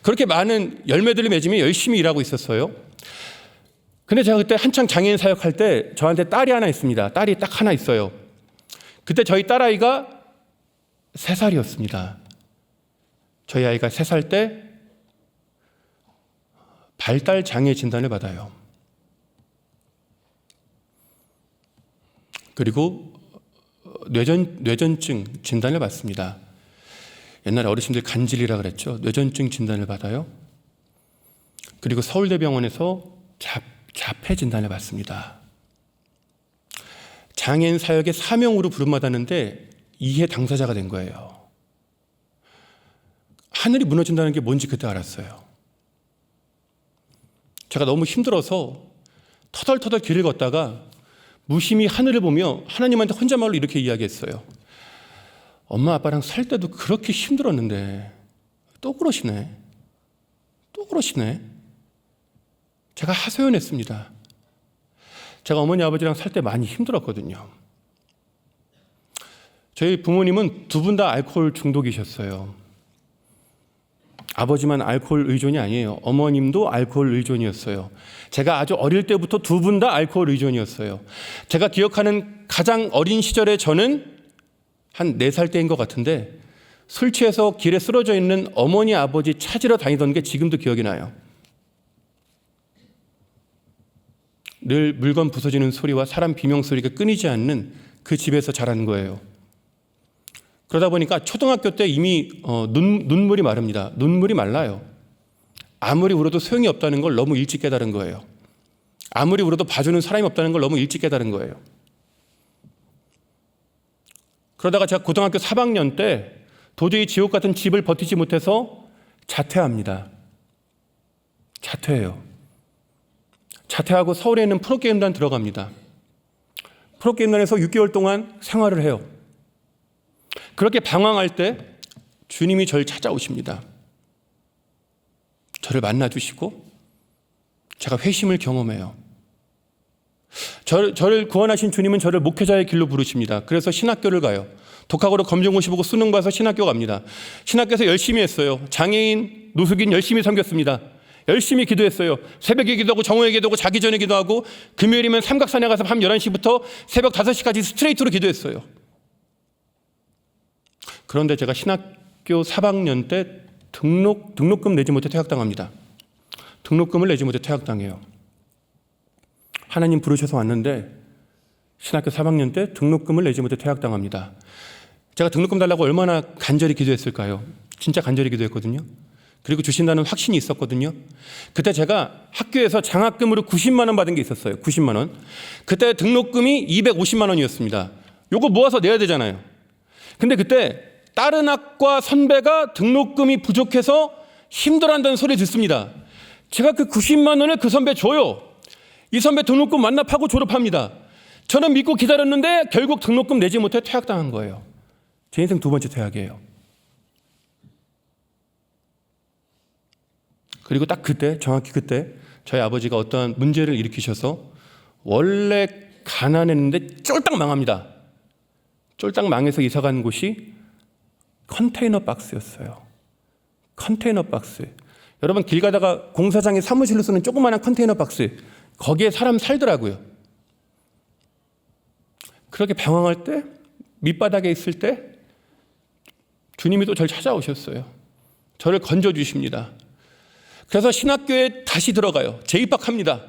그렇게 많은 열매들을 맺으며 열심히 일하고 있었어요. 근데 제가 그때 한창 장애인 사역할 때 저한테 딸이 하나 있습니다. 딸이 딱 하나 있어요. 그때 저희 딸아이가 3살이었습니다. 저희 아이가 3살 때 발달 장애 진단을 받아요. 그리고 뇌전증 진단을 받습니다. 옛날에 어르신들 간질이라 그랬죠. 뇌전증 진단을 받아요. 그리고 서울대병원에서 자폐 진단을 받습니다. 장애인 사역의 사명으로 부름받았는데 이해 당사자가 된 거예요. 하늘이 무너진다는 게 뭔지 그때 알았어요. 제가 너무 힘들어서 터덜터덜 길을 걷다가 무심히 하늘을 보며 하나님한테 혼잣말로 이렇게 이야기했어요. 엄마 아빠랑 살 때도 그렇게 힘들었는데 또 그러시네. 또 그러시네. 제가 하소연했습니다. 제가 어머니 아버지랑 살 때 많이 힘들었거든요. 저희 부모님은 두 분 다 알코올 중독이셨어요. 아버지만 알코올 의존이 아니에요. 어머님도 알코올 의존이었어요. 제가 아주 어릴 때부터 두 분 다 알코올 의존이었어요. 제가 기억하는 가장 어린 시절에 저는 한 4살 때인 것 같은데 술 취해서 길에 쓰러져 있는 어머니 아버지 찾으러 다니던 게 지금도 기억이 나요. 늘 물건 부서지는 소리와 사람 비명 소리가 끊이지 않는 그 집에서 자란 거예요. 그러다 보니까 초등학교 때 이미 눈물이 마릅니다. 눈물이 말라요. 아무리 울어도 소용이 없다는 걸 너무 일찍 깨달은 거예요. 아무리 울어도 봐주는 사람이 없다는 걸 너무 일찍 깨달은 거예요. 그러다가 제가 고등학교 3학년 때 도저히 지옥 같은 집을 버티지 못해서 자퇴합니다. 자퇴해요. 자퇴하고 서울에 있는 프로게임단 들어갑니다. 프로게임단에서 6개월 동안 생활을 해요. 그렇게 방황할 때 주님이 저를 찾아오십니다. 저를 만나주시고 제가 회심을 경험해요. 저를 구원하신 주님은 저를 목회자의 길로 부르십니다. 그래서 신학교를 가요. 독학으로 검정고시 보고 수능 봐서 신학교 갑니다. 신학교에서 열심히 했어요. 장애인, 노숙인 열심히 섬겼습니다. 열심히 기도했어요. 새벽에 기도하고 정오에 기도하고 자기 전에 기도하고 금요일이면 삼각산에 가서 밤 11시부터 새벽 5시까지 스트레이트로 기도했어요. 그런데 제가 신학교 3학년 때 등록금 내지 못해 퇴학당합니다. 등록금을 내지 못해 퇴학당해요. 하나님 부르셔서 왔는데 신학교 3학년 때 등록금을 내지 못해 퇴학당합니다. 제가 등록금 달라고 얼마나 간절히 기도했을까요? 진짜 간절히 기도했거든요. 그리고 주신다는 확신이 있었거든요. 그때 제가 학교에서 장학금으로 90만 원 받은 게 있었어요. 90만 원. 그때 등록금이 250만 원이었습니다. 요거 모아서 내야 되잖아요. 근데 그때 다른 학과 선배가 등록금이 부족해서 힘들어한다는 소리 듣습니다. 제가 그 90만 원을 그 선배 줘요. 이 선배 등록금 완납하고 졸업합니다. 저는 믿고 기다렸는데 결국 등록금 내지 못해 퇴학당한 거예요. 제 인생 2번째 퇴학이에요. 그리고 딱 그때, 정확히 그때 저희 아버지가 어떠한 문제를 일으키셔서 원래 가난했는데 쫄딱 망합니다. 쫄딱 망해서 이사간 곳이 컨테이너 박스였어요. 컨테이너 박스. 여러분 길 가다가 공사장에 사무실로 쓰는 조그마한 컨테이너 박스, 거기에 사람 살더라고요. 그렇게 방황할 때, 밑바닥에 있을 때 주님이 또 저를 찾아오셨어요. 저를 건져주십니다. 그래서 신학교에 다시 들어가요. 재입학합니다.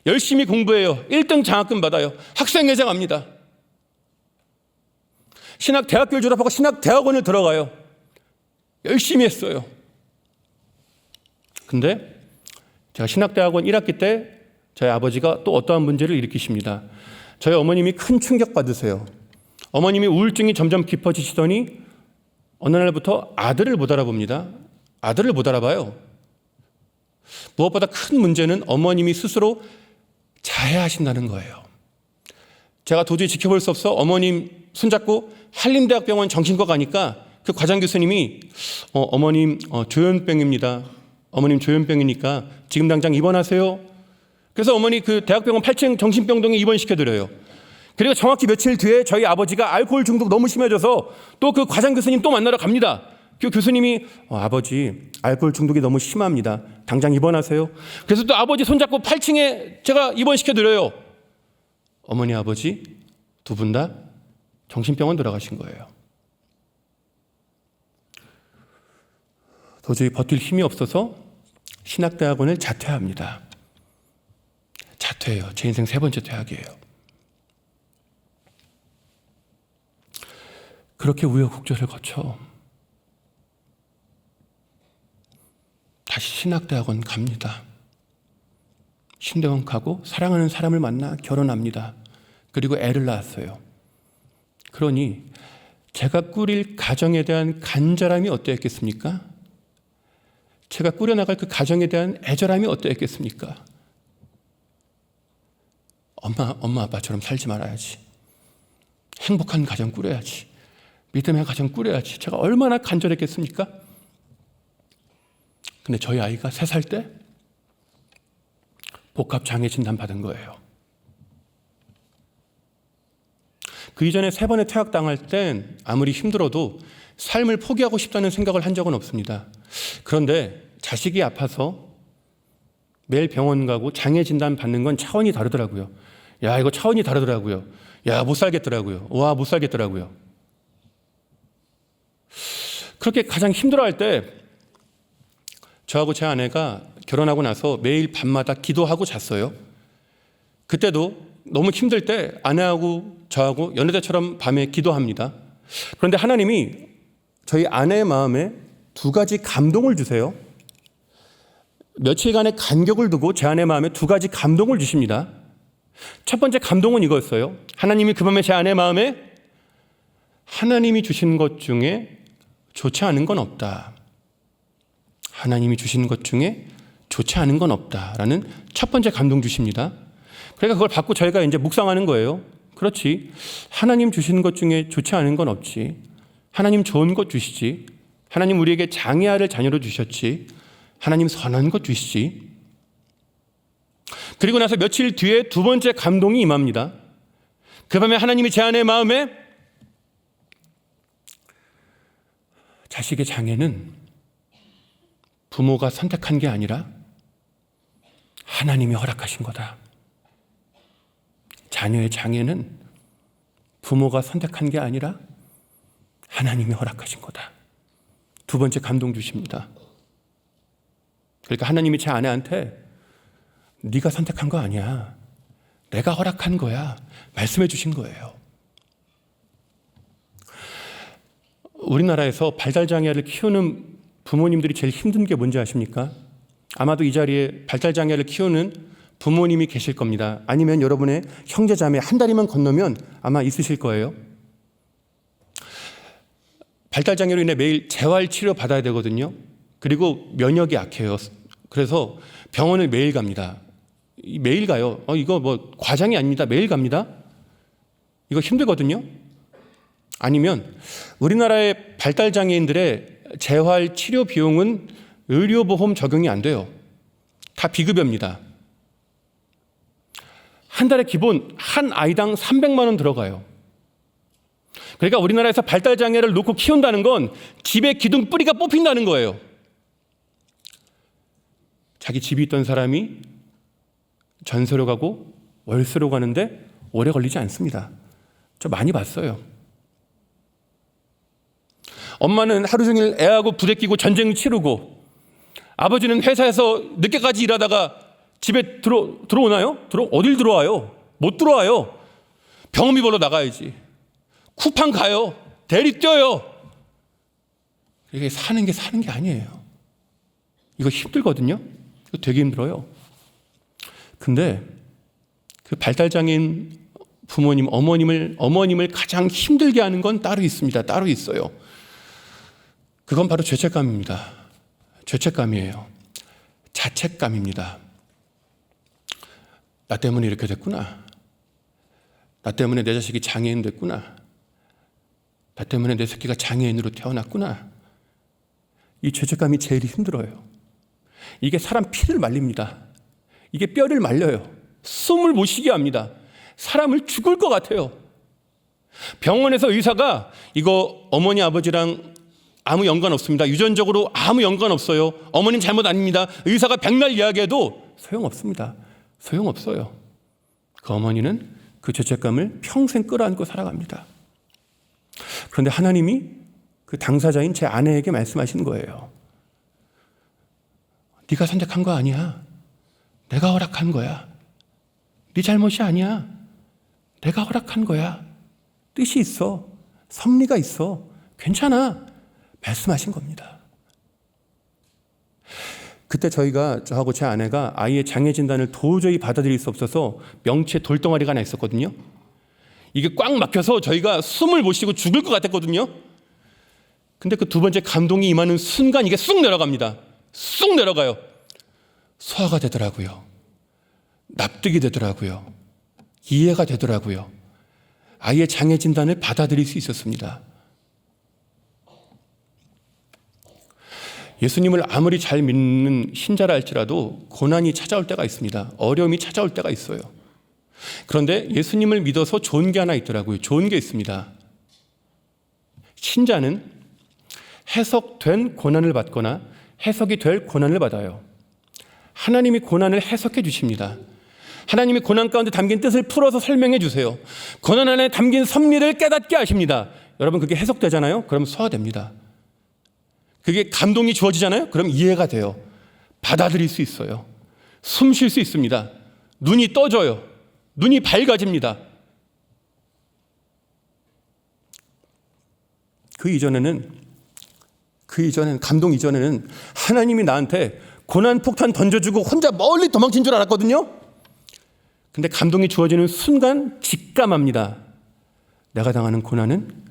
열심히 공부해요. 1등 장학금 받아요. 학생회장 합니다. 대학교를 졸업하고 신학대학원을 들어가요. 열심히 했어요. 근데 제가 신학대학원 1학기 때 저희 아버지가 또 어떠한 문제를 일으키십니다. 저희 어머님이 큰 충격 받으세요. 어머님이 우울증이 점점 깊어지시더니 어느 날부터 아들을 못 알아봅니다. 아들을 못 알아봐요. 무엇보다 큰 문제는 어머님이 스스로 자해하신다는 거예요. 제가 도저히 지켜볼 수 없어 어머님 손잡고 한림대학병원 정신과 가니까 그 과장 교수님이 어머님 조현병입니다. 어머님 조현병이니까 지금 당장 입원하세요. 그래서 어머니 그 대학병원 8층 정신병동에 입원시켜드려요. 그리고 정확히 며칠 뒤에 저희 아버지가 알코올 중독 너무 심해져서 또 그 과장 교수님 또 만나러 갑니다. 그 교수님이 아버지 알코올 중독이 너무 심합니다. 당장 입원하세요. 그래서 또 아버지 손잡고 8층에 제가 입원시켜드려요. 어머니 아버지 두 분 다 정신병원 들어가신 거예요. 도저히 버틸 힘이 없어서 신학대학원을 자퇴합니다. 자퇴해요. 제 인생 3번째 퇴학이에요. 그렇게 우여곡절을 거쳐 다시 신학대학원 갑니다. 신대원 가고 사랑하는 사람을 만나 결혼합니다. 그리고 애를 낳았어요. 그러니 제가 꾸릴 가정에 대한 간절함이 어떠했겠습니까? 제가 꾸려나갈 그 가정에 대한 애절함이 어떠했겠습니까? 엄마 아빠처럼 살지 말아야지. 행복한 가정 꾸려야지. 믿음의 가정 꾸려야지. 제가 얼마나 간절했겠습니까? 근데 저희 아이가 3살 때 복합장애 진단 받은 거예요. 그 이전에 3번의 퇴학당할 땐 아무리 힘들어도 삶을 포기하고 싶다는 생각을 한 적은 없습니다. 그런데 자식이 아파서 매일 병원 가고 장애 진단 받는 건 차원이 다르더라고요. 야, 이거 차원이 다르더라고요. 야, 못 살겠더라고요. 와, 못 살겠더라고요. 그렇게 가장 힘들어할 때 저하고 제 아내가 결혼하고 나서 매일 밤마다 기도하고 잤어요. 그때도 너무 힘들 때 아내하고 저하고 연애대처럼 밤에 기도합니다. 그런데 하나님이 저희 아내의 마음에 2가지 감동을 주세요. 며칠간의 간격을 두고 제 아내의 마음에 2가지 감동을 주십니다. 첫 번째 감동은 이거였어요. 하나님이 그 밤에 제 아내의 마음에 하나님이 주신 것 중에 좋지 않은 건 없다. 하나님이 주신 것 중에 좋지 않은 건 없다라는 첫 번째 감동 주십니다. 그러니까 그걸 받고 저희가 이제 묵상하는 거예요. 그렇지. 하나님 주신 것 중에 좋지 않은 건 없지. 하나님 좋은 것 주시지. 하나님 우리에게 장애아를 자녀로 주셨지. 하나님 선한 것 주시지. 그리고 나서 며칠 뒤에 2번째 감동이 임합니다. 그 밤에 하나님이 제 아내의 마음에 자식의 장애는 부모가 선택한 게 아니라 하나님이 허락하신 거다. 자녀의 장애는 부모가 선택한 게 아니라 하나님이 허락하신 거다. 2번째 감동 주십니다. 그러니까 하나님이 제 아내한테 네가 선택한 거 아니야. 내가 허락한 거야. 말씀해 주신 거예요. 우리나라에서 발달장애를 키우는 부모님들이 제일 힘든 게 뭔지 아십니까? 아마도 이 자리에 발달장애를 키우는 부모님이 계실 겁니다. 아니면 여러분의 형제자매 한 다리만 건너면 아마 있으실 거예요. 발달장애로 인해 매일 재활치료 받아야 되거든요. 그리고 면역이 약해요. 그래서 병원을 매일 갑니다. 매일 가요. 이거 뭐 과장이 아닙니다. 매일 갑니다. 이거 힘들거든요. 아니면 우리나라의 발달장애인들의 재활치료 비용은 의료보험 적용이 안 돼요. 다 비급여입니다. 한 달에 기본 한 아이당 300만 원 들어가요. 그러니까 우리나라에서 발달장애를 놓고 키운다는 건 집에 기둥 뿌리가 뽑힌다는 거예요. 자기 집이 있던 사람이 전세로 가고 월세로 가는데 오래 걸리지 않습니다. 저 많이 봤어요. 엄마는 하루 종일 애하고 부대끼고 전쟁 치르고 아버지는 회사에서 늦게까지 일하다가 집에 들어오나요? 어딜 들어와요? 못 들어와요. 병원비 벌러 나가야지. 쿠팡 가요. 대리 뛰어요. 이게 사는 게 아니에요. 이거 힘들거든요. 이거 되게 힘들어요. 근데 그 발달장애인 부모님, 어머님을 가장 힘들게 하는 건 따로 있습니다. 따로 있어요. 그건 바로 죄책감입니다. 죄책감이에요. 자책감입니다. 나 때문에 이렇게 됐구나. 나 때문에 내 자식이 장애인 됐구나. 나 때문에 내 새끼가 장애인으로 태어났구나. 이 죄책감이 제일 힘들어요. 이게 사람 피를 말립니다. 이게 뼈를 말려요. 숨을 못 쉬게 합니다. 사람을 죽을 것 같아요. 병원에서 의사가 이거 어머니 아버지랑 아무 연관 없습니다. 유전적으로 아무 연관 없어요. 어머님 잘못 아닙니다. 의사가 백날 이야기해도 소용없습니다. 소용없어요. 그 어머니는 그 죄책감을 평생 끌어안고 살아갑니다. 그런데 하나님이 그 당사자인 제 아내에게 말씀하신 거예요. 네가 선택한 거 아니야. 내가 허락한 거야. 네 잘못이 아니야. 내가 허락한 거야. 뜻이 있어. 섭리가 있어. 괜찮아. 말씀하신 겁니다. 그때 저하고 제 아내가 아이의 장애 진단을 도저히 받아들일 수 없어서 명치에 돌덩어리가 하나 있었거든요. 이게 꽉 막혀서 저희가 숨을 못 쉬고 죽을 것 같았거든요. 근데 그 두 번째 감동이 임하는 순간 이게 쑥 내려갑니다. 쑥 내려가요. 소화가 되더라고요. 납득이 되더라고요. 이해가 되더라고요. 아이의 장애 진단을 받아들일 수 있었습니다. 예수님을 아무리 잘 믿는 신자라 할지라도 고난이 찾아올 때가 있습니다. 어려움이 찾아올 때가 있어요. 그런데 예수님을 믿어서 좋은 게 하나 있더라고요. 좋은 게 있습니다. 신자는 해석된 고난을 받거나 해석이 될 고난을 받아요. 하나님이 고난을 해석해 주십니다. 하나님이 고난 가운데 담긴 뜻을 풀어서 설명해 주세요. 고난 안에 담긴 섭리를 깨닫게 하십니다. 여러분, 그게 해석되잖아요? 그럼 소화됩니다. 그게 감동이 주어지잖아요? 그럼 이해가 돼요. 받아들일 수 있어요. 숨 쉴 수 있습니다. 눈이 떠져요. 눈이 밝아집니다. 그 이전에는 감동 이전에는 하나님이 나한테 고난 폭탄 던져주고 혼자 멀리 도망친 줄 알았거든요. 근데 감동이 주어지는 순간 직감합니다. 내가 당하는 고난은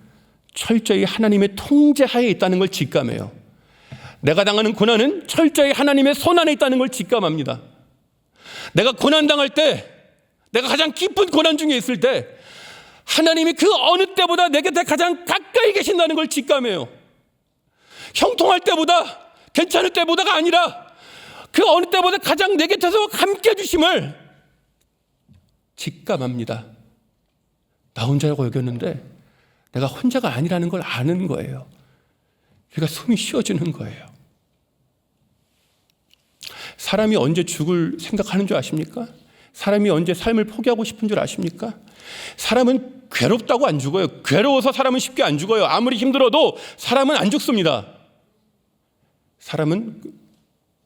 철저히 하나님의 통제하에 있다는 걸 직감해요. 내가 당하는 고난은 철저히 하나님의 손안에 있다는 걸 직감합니다. 내가 고난당할 때, 내가 가장 깊은 고난 중에 있을 때 하나님이 그 어느 때보다 내 곁에 가장 가까이 계신다는 걸 직감해요. 형통할 때보다, 괜찮을 때보다가 아니라 그 어느 때보다 가장 내 곁에서 함께 해주심을 직감합니다. 나 혼자라고 여겼는데 내가 혼자가 아니라는 걸 아는 거예요. 그러니까 숨이 쉬어지는 거예요. 사람이 언제 죽을 생각하는 줄 아십니까? 사람이 언제 삶을 포기하고 싶은 줄 아십니까? 사람은 괴롭다고 안 죽어요. 괴로워서 사람은 쉽게 안 죽어요. 아무리 힘들어도 사람은 안 죽습니다. 사람은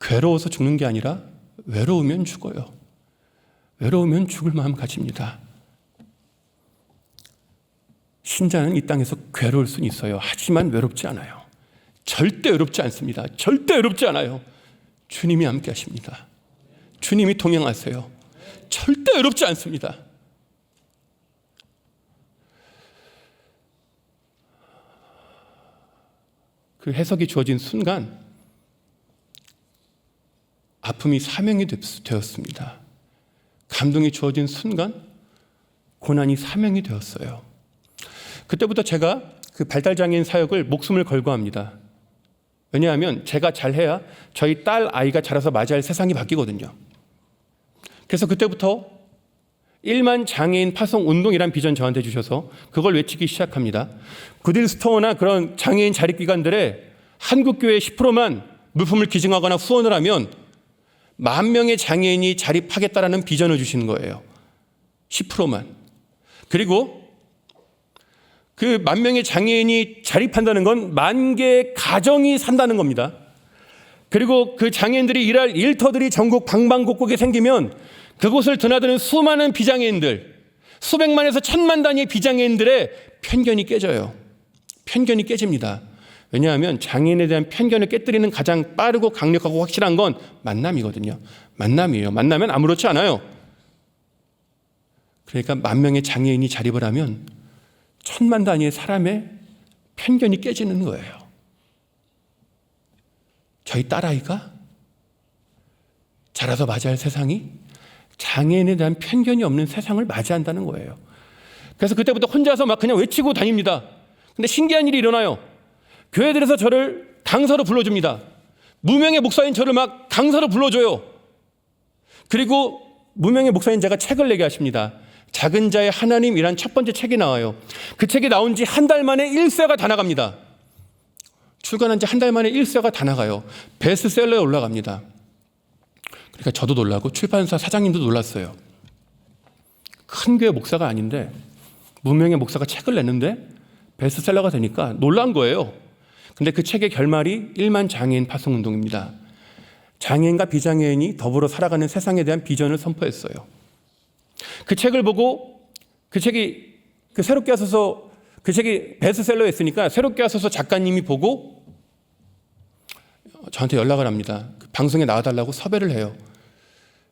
괴로워서 죽는 게 아니라 외로우면 죽어요. 외로우면 죽을 마음 가집니다. 신자는 이 땅에서 괴로울 수는 있어요. 하지만 외롭지 않아요. 절대 외롭지 않습니다. 절대 외롭지 않아요. 주님이 함께 하십니다. 주님이 동행하세요. 절대 외롭지 않습니다. 그 해석이 주어진 순간 아픔이 사명이 되었습니다. 감동이 주어진 순간 고난이 사명이 되었어요. 그때부터 제가 그 발달장애인 사역을 목숨을 걸고 합니다. 왜냐하면 제가 잘해야 저희 딸 아이가 자라서 맞이할 세상이 바뀌거든요. 그래서 그때부터 1만 장애인 파송 운동이란 비전 저한테 주셔서 그걸 외치기 시작합니다. 굿윌스토어나 그런 장애인 자립기관들에 한국교회 10%만 물품을 기증하거나 후원을 하면 10,000명의 장애인이 자립하겠다라는 비전을 주시는 거예요. 10%만. 그리고 그 10,000명의 장애인이 자립한다는 건 10,000개의 가정이 산다는 겁니다. 그리고 그 장애인들이 일할 일터들이 전국 방방곡곡에 생기면 그곳을 드나드는 수많은 비장애인들, 수백만에서 천만 단위의 비장애인들의 편견이 깨져요. 편견이 깨집니다. 왜냐하면 장애인에 대한 편견을 깨뜨리는 가장 빠르고 강력하고 확실한 건 만남이거든요. 만남이에요. 만나면 아무렇지 않아요. 그러니까 10,000명의 장애인이 자립을 하면 천만 단위의 사람의 편견이 깨지는 거예요. 저희 딸아이가 자라서 맞이할 세상이 장애인에 대한 편견이 없는 세상을 맞이한다는 거예요. 그래서 그때부터 혼자서 막 그냥 외치고 다닙니다. 근데 신기한 일이 일어나요. 교회들에서 저를 강사로 불러줍니다. 무명의 목사인 저를 막 강사로 불러줘요. 그리고 무명의 목사인 제가 책을 내게 하십니다. 작은 자의 하나님이란 첫 번째 책이 나와요. 그 책이 나온 지 한 달 만에 1쇄가 다 나갑니다. 출간한 지 한 달 만에 1쇄가 다 나가요. 베스트셀러에 올라갑니다. 그러니까 저도 놀라고 출판사 사장님도 놀랐어요. 큰 교회 목사가 아닌데 무명의 목사가 책을 냈는데 베스트셀러가 되니까 놀란 거예요. 근데 그 책의 결말이 1만 장애인 파송운동입니다. 장애인과 비장애인이 더불어 살아가는 세상에 대한 비전을 선포했어요. 그 책을 보고 그 책이 베스트셀러였으니까 새롭게 하소서 작가님이 보고 저한테 연락을 합니다. 그 방송에 나와달라고 섭외를 해요.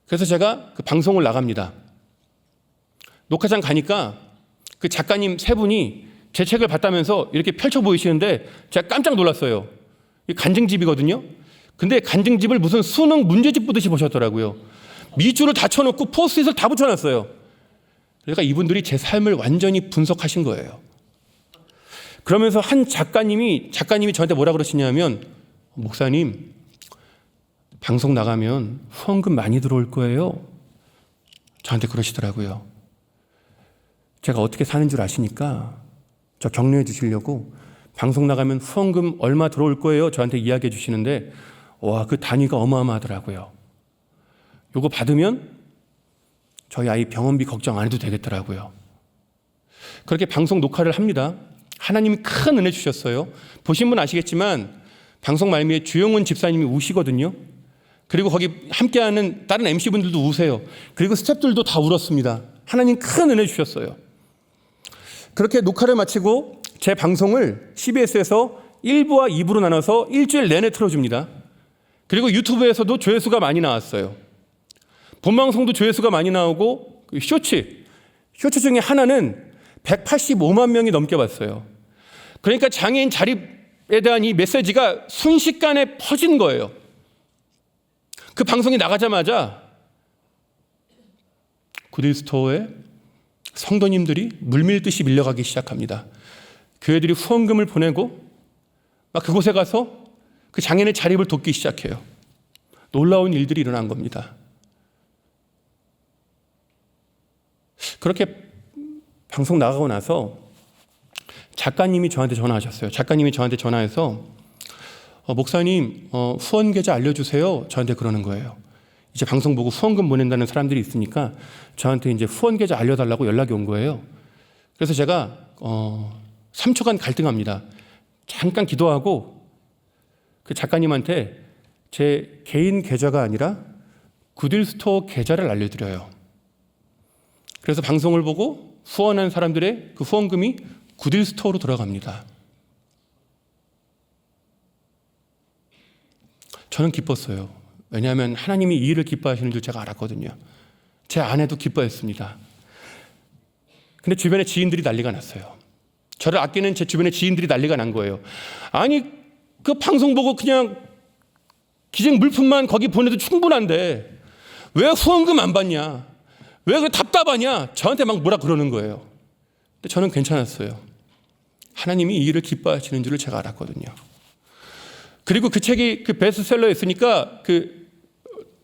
그래서 제가 그 방송을 나갑니다. 녹화장 가니까 그 작가님 세 분이 제 책을 봤다면서 이렇게 펼쳐 보이시는데 제가 깜짝 놀랐어요. 이 간증집이거든요. 근데 간증집을 무슨 수능 문제집 보듯이 보셨더라고요. 밑줄을 다 쳐놓고 포스트잇을 다 붙여놨어요. 그러니까 이분들이 제 삶을 완전히 분석하신 거예요. 그러면서 한 작가님이 저한테 뭐라 그러시냐면, 목사님, 방송 나가면 후원금 많이 들어올 거예요. 저한테 그러시더라고요. 제가 어떻게 사는 줄 아시니까 저 격려해 주시려고 방송 나가면 후원금 얼마 들어올 거예요. 저한테 이야기해 주시는데, 와, 그 단위가 어마어마하더라고요. 요거 받으면 저희 아이 병원비 걱정 안 해도 되겠더라고요. 그렇게 방송 녹화를 합니다. 하나님이 큰 은혜 주셨어요. 보신 분 아시겠지만 방송 말미에 주영훈 집사님이 우시거든요. 그리고 거기 함께하는 다른 MC분들도 우세요. 그리고 스태프들도 다 울었습니다. 하나님 큰 은혜 주셨어요. 그렇게 녹화를 마치고 제 방송을 CBS에서 1부와 2부로 나눠서 일주일 내내 틀어줍니다. 그리고 유튜브에서도 조회수가 많이 나왔어요. 본방송도 조회수가 많이 나오고, 쇼츠 중에 하나는 185만 명이 넘게 봤어요. 그러니까 장애인 자립에 대한 이 메시지가 순식간에 퍼진 거예요. 그 방송이 나가자마자 구딜스토어에 성도님들이 물밀듯이 밀려가기 시작합니다. 교회들이 후원금을 보내고 막 그곳에 가서 그 장애인의 자립을 돕기 시작해요. 놀라운 일들이 일어난 겁니다. 그렇게 방송 나가고 나서 작가님이 저한테 전화하셨어요. 작가님이 저한테 전화해서 목사님 후원 계좌 알려주세요. 저한테 그러는 거예요. 이제 방송 보고 후원금 보낸다는 사람들이 있으니까 저한테 이제 후원 계좌 알려달라고 연락이 온 거예요. 그래서 제가 3초간 갈등합니다. 잠깐 기도하고 그 작가님한테 제 개인 계좌가 아니라 구딜스토어 계좌를 알려드려요. 그래서 방송을 보고 후원한 사람들의 그 후원금이 구딜스토어로 들어갑니다. 저는 기뻤어요. 왜냐하면 하나님이 이 일을 기뻐하시는 줄 제가 알았거든요. 제 아내도 기뻐했습니다. 근데 주변에 지인들이 난리가 났어요. 저를 아끼는 제 주변의 지인들이 난리가 난 거예요. 아니, 그 방송 보고 그냥 기증 물품만 거기 보내도 충분한데 왜 후원금 안 받냐? 왜 그래 답답하냐? 저한테 막 뭐라 그러는 거예요. 근데 저는 괜찮았어요. 하나님이 이 일을 기뻐하시는 줄을 제가 알았거든요. 그리고 그 책이 그 베스트셀러였으니까 그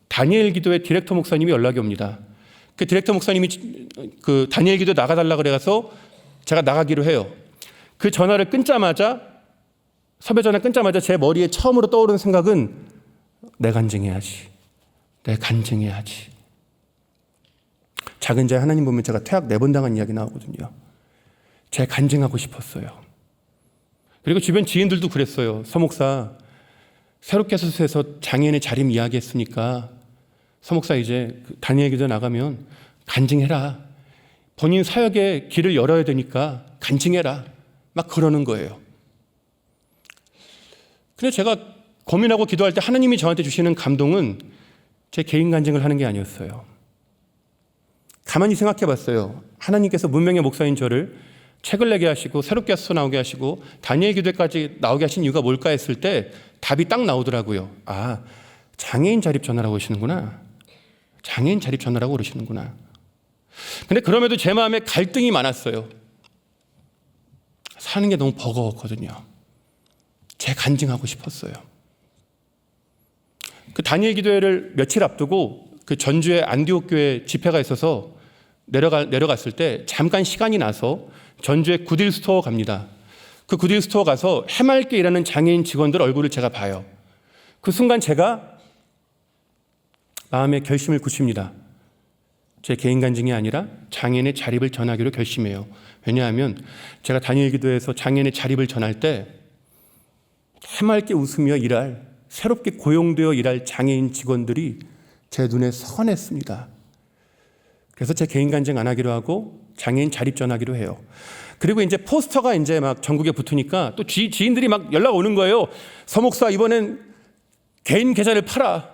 다니엘 기도의 디렉터 목사님이 연락이 옵니다. 그 디렉터 목사님이 그 다니엘 기도 나가달라 그래서 제가 나가기로 해요. 그 전화를 끊자마자, 섭외 전화 끊자마자 제 머리에 처음으로 떠오른 생각은 내 간증해야지. 내 간증해야지. 작은 자의 하나님 보면 제가 퇴학 4번 당한 이야기 나오거든요. 제 간증하고 싶었어요. 그리고 주변 지인들도 그랬어요. 서목사, 새롭게 소수에서 장애인의 자립 이야기했으니까 서목사 이제 다니엘 기도 나가면 간증해라. 본인 사역의 길을 열어야 되니까 간증해라. 막 그러는 거예요. 근데 제가 고민하고 기도할 때 하나님이 저한테 주시는 감동은 제 개인 간증을 하는 게 아니었어요. 가만히 생각해 봤어요. 하나님께서 문명의 목사인 저를 책을 내게 하시고 새롭게 서 나오게 하시고 다니엘 기도까지 나오게 하신 이유가 뭘까 했을 때 답이 딱 나오더라고요. 아, 장애인 자립 전화라고 하시는구나. 장애인 자립 전화라고 그러시는구나. 근데 그럼에도 제 마음에 갈등이 많았어요. 사는 게 너무 버거웠거든요. 제 간증하고 싶었어요. 그 다니엘 기도회를 며칠 앞두고 그 전주의 안디옥 교회 집회가 있어서 내려갔을 때 잠깐 시간이 나서 전주의 구딜스토어 갑니다. 그 구딜스토어 가서 해맑게 일하는 장애인 직원들 얼굴을 제가 봐요. 그 순간 제가 마음에 결심을 굳힙니다. 제 개인 간증이 아니라 장애인의 자립을 전하기로 결심해요. 왜냐하면 제가 다니엘 기도에서 장애인의 자립을 전할 때 해맑게 웃으며 일할, 새롭게 고용되어 일할 장애인 직원들이 제 눈에 선했습니다. 그래서 제 개인 간증 안 하기로 하고 장애인 자립 전하기로 해요. 그리고 이제 포스터가 이제 막 전국에 붙으니까 또 지인들이 막 연락 오는 거예요. 서목사 이번엔 개인 계좌를 팔아.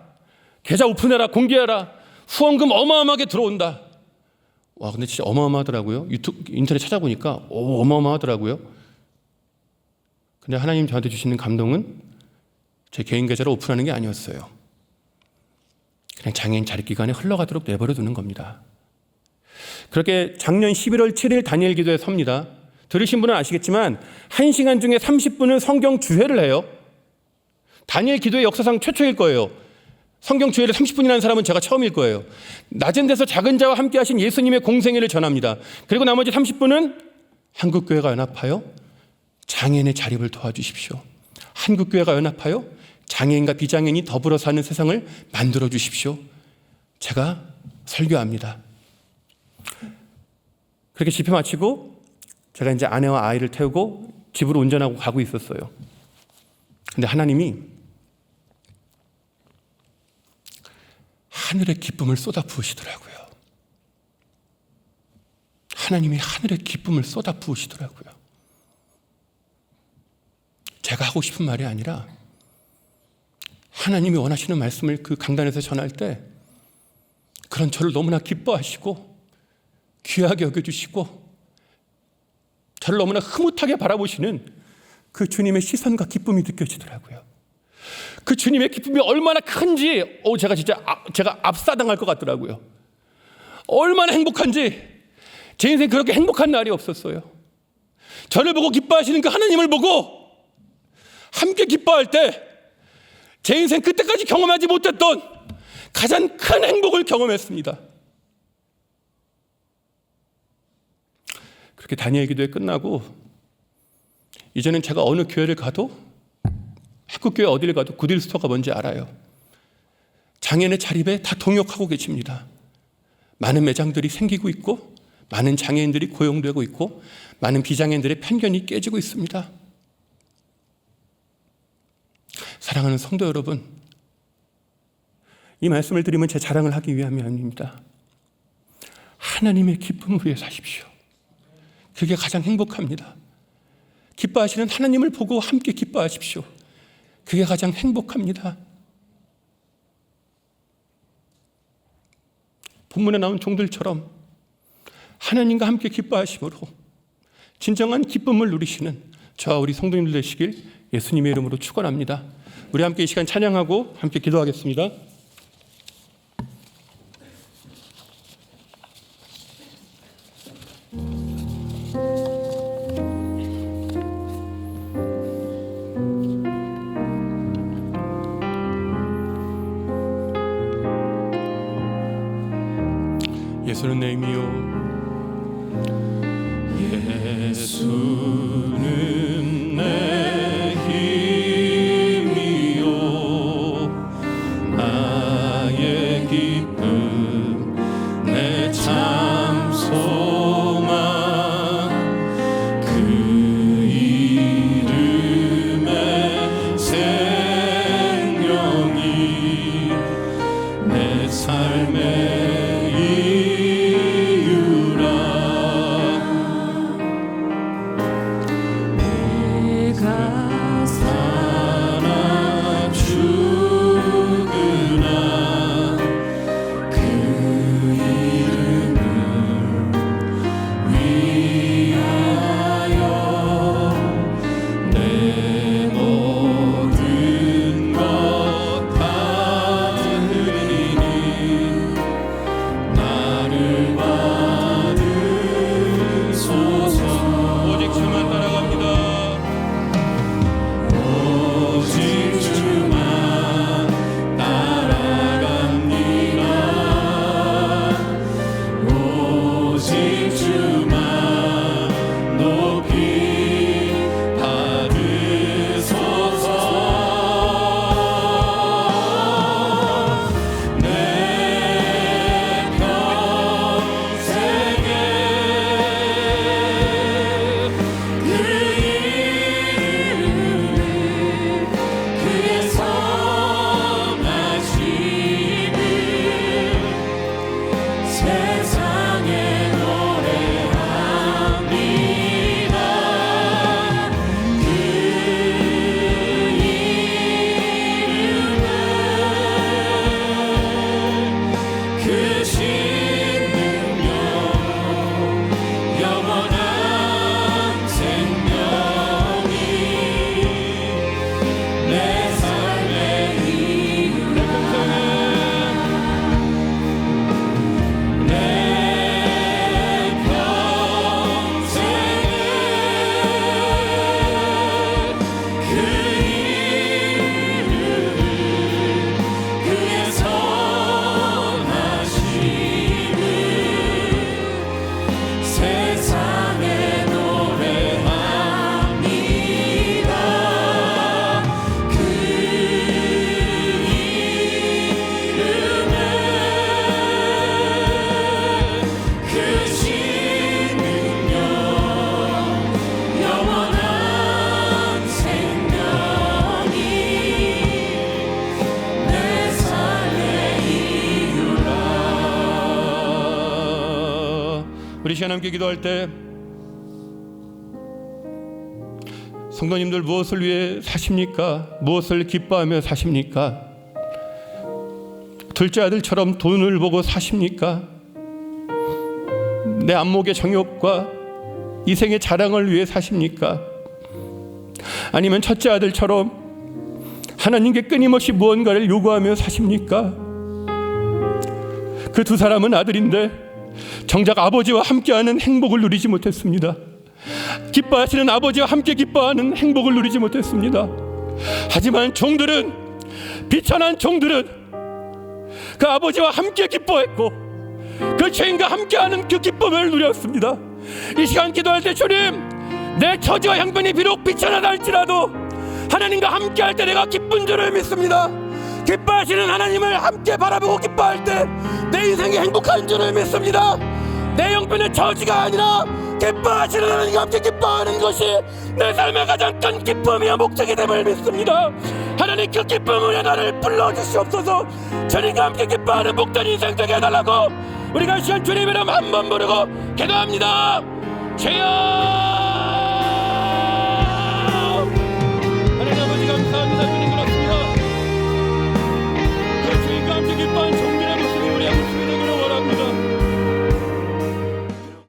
계좌 오픈해라. 공개해라. 후원금 어마어마하게 들어온다. 와, 근데 진짜 어마어마하더라고요. 인터넷 찾아보니까 어마어마하더라고요. 근데 하나님 저한테 주시는 감동은 제 개인 계좌를 오픈하는 게 아니었어요. 그냥 장애인 자립기간에 흘러가도록 내버려 두는 겁니다. 그렇게 작년 11월 7일 다니엘 기도에 섭니다. 들으신 분은 아시겠지만 1시간 중에 30분은 성경 주회를 해요. 다니엘 기도의 역사상 최초일 거예요. 성경 주회를 30분이나 하는 사람은 제가 처음일 거예요. 낮은 데서 작은 자와 함께 하신 예수님의 공생애를 전합니다. 그리고 나머지 30분은 한국교회가 연합하여 장애인의 자립을 도와주십시오. 한국교회가 연합하여 장애인과 비장애인이 더불어 사는 세상을 만들어 주십시오. 제가 설교합니다. 그렇게 집회 마치고 제가 이제 아내와 아이를 태우고 집으로 운전하고 가고 있었어요. 근데 하나님이 하늘의 기쁨을 쏟아 부으시더라고요. 하나님이 하늘의 기쁨을 쏟아 부으시더라고요. 제가 하고 싶은 말이 아니라 하나님이 원하시는 말씀을 그 강단에서 전할 때 그런 저를 너무나 기뻐하시고 귀하게 여겨주시고 저를 너무나 흐뭇하게 바라보시는 그 주님의 시선과 기쁨이 느껴지더라고요. 그 주님의 기쁨이 얼마나 큰지 제가 압사당할 것 같더라고요. 얼마나 행복한지 제 인생에 그렇게 행복한 날이 없었어요. 저를 보고 기뻐하시는 그 하나님을 보고 함께 기뻐할 때 제 인생 그때까지 경험하지 못했던 가장 큰 행복을 경험했습니다. 그렇게 다니엘 기도회 끝나고 이제는 제가 어느 교회를 가도 한국교회 어디를 가도 굿윌스토어가 뭔지 알아요. 장애인의 자립에 다 동역하고 계십니다. 많은 매장들이 생기고 있고 많은 장애인들이 고용되고 있고 많은 비장애인들의 편견이 깨지고 있습니다. 사랑하는 성도 여러분, 이 말씀을 드리면 제 자랑을 하기 위함이 아닙니다. 하나님의 기쁨을 위해 사십시오. 그게 가장 행복합니다. 기뻐하시는 하나님을 보고 함께 기뻐하십시오. 그게 가장 행복합니다. 본문에 나온 종들처럼 하나님과 함께 기뻐하심으로 진정한 기쁨을 누리시는 저와 우리 성도님들 되시길 예수님의 이름으로 축원합니다. 우리 함께 이 시간 찬양하고 함께 기도하겠습니다. 예수는 내 힘이요 예수는 내 힘이요 나의 기쁨 내 참 소망 그 이름의 생명이 내 삶의 우리 시간 함께 기도할 때 성도님들 무엇을 위해 사십니까? 무엇을 기뻐하며 사십니까? 둘째 아들처럼 돈을 보고 사십니까? 내 안목의 정욕과 이생의 자랑을 위해 사십니까? 아니면 첫째 아들처럼 하나님께 끊임없이 무언가를 요구하며 사십니까? 그 두 사람은 아들인데 정작 아버지와 함께하는 행복을 누리지 못했습니다. 기뻐하시는 아버지와 함께 기뻐하는 행복을 누리지 못했습니다. 하지만 종들은, 비천한 종들은 그 아버지와 함께 기뻐했고 그 죄인과 함께하는 그 기쁨을 누렸습니다. 이 시간 기도할 때 주님, 내 처지와 형편이 비록 비천하다 할지라도 하나님과 함께할 때 내가 기쁜 줄을 믿습니다. 기뻐하시는 하나님을 함께 바라보고 기뻐할 때 내 인생이 행복한 줄을 믿습니다. 내 형편의 처지가 아니라 기뻐하시는 하나님과 함께 기뻐하는 것이 내 삶의 가장 큰 기쁨이야 목적이 됨을 믿습니다. 하나님, 그 기쁨을 나를 불러주시옵소서. 주님과 함께 기뻐하는 복된 인생 되게 해달라고 우리가 시간 주님 이름 한번 부르고 기도합니다. 주여!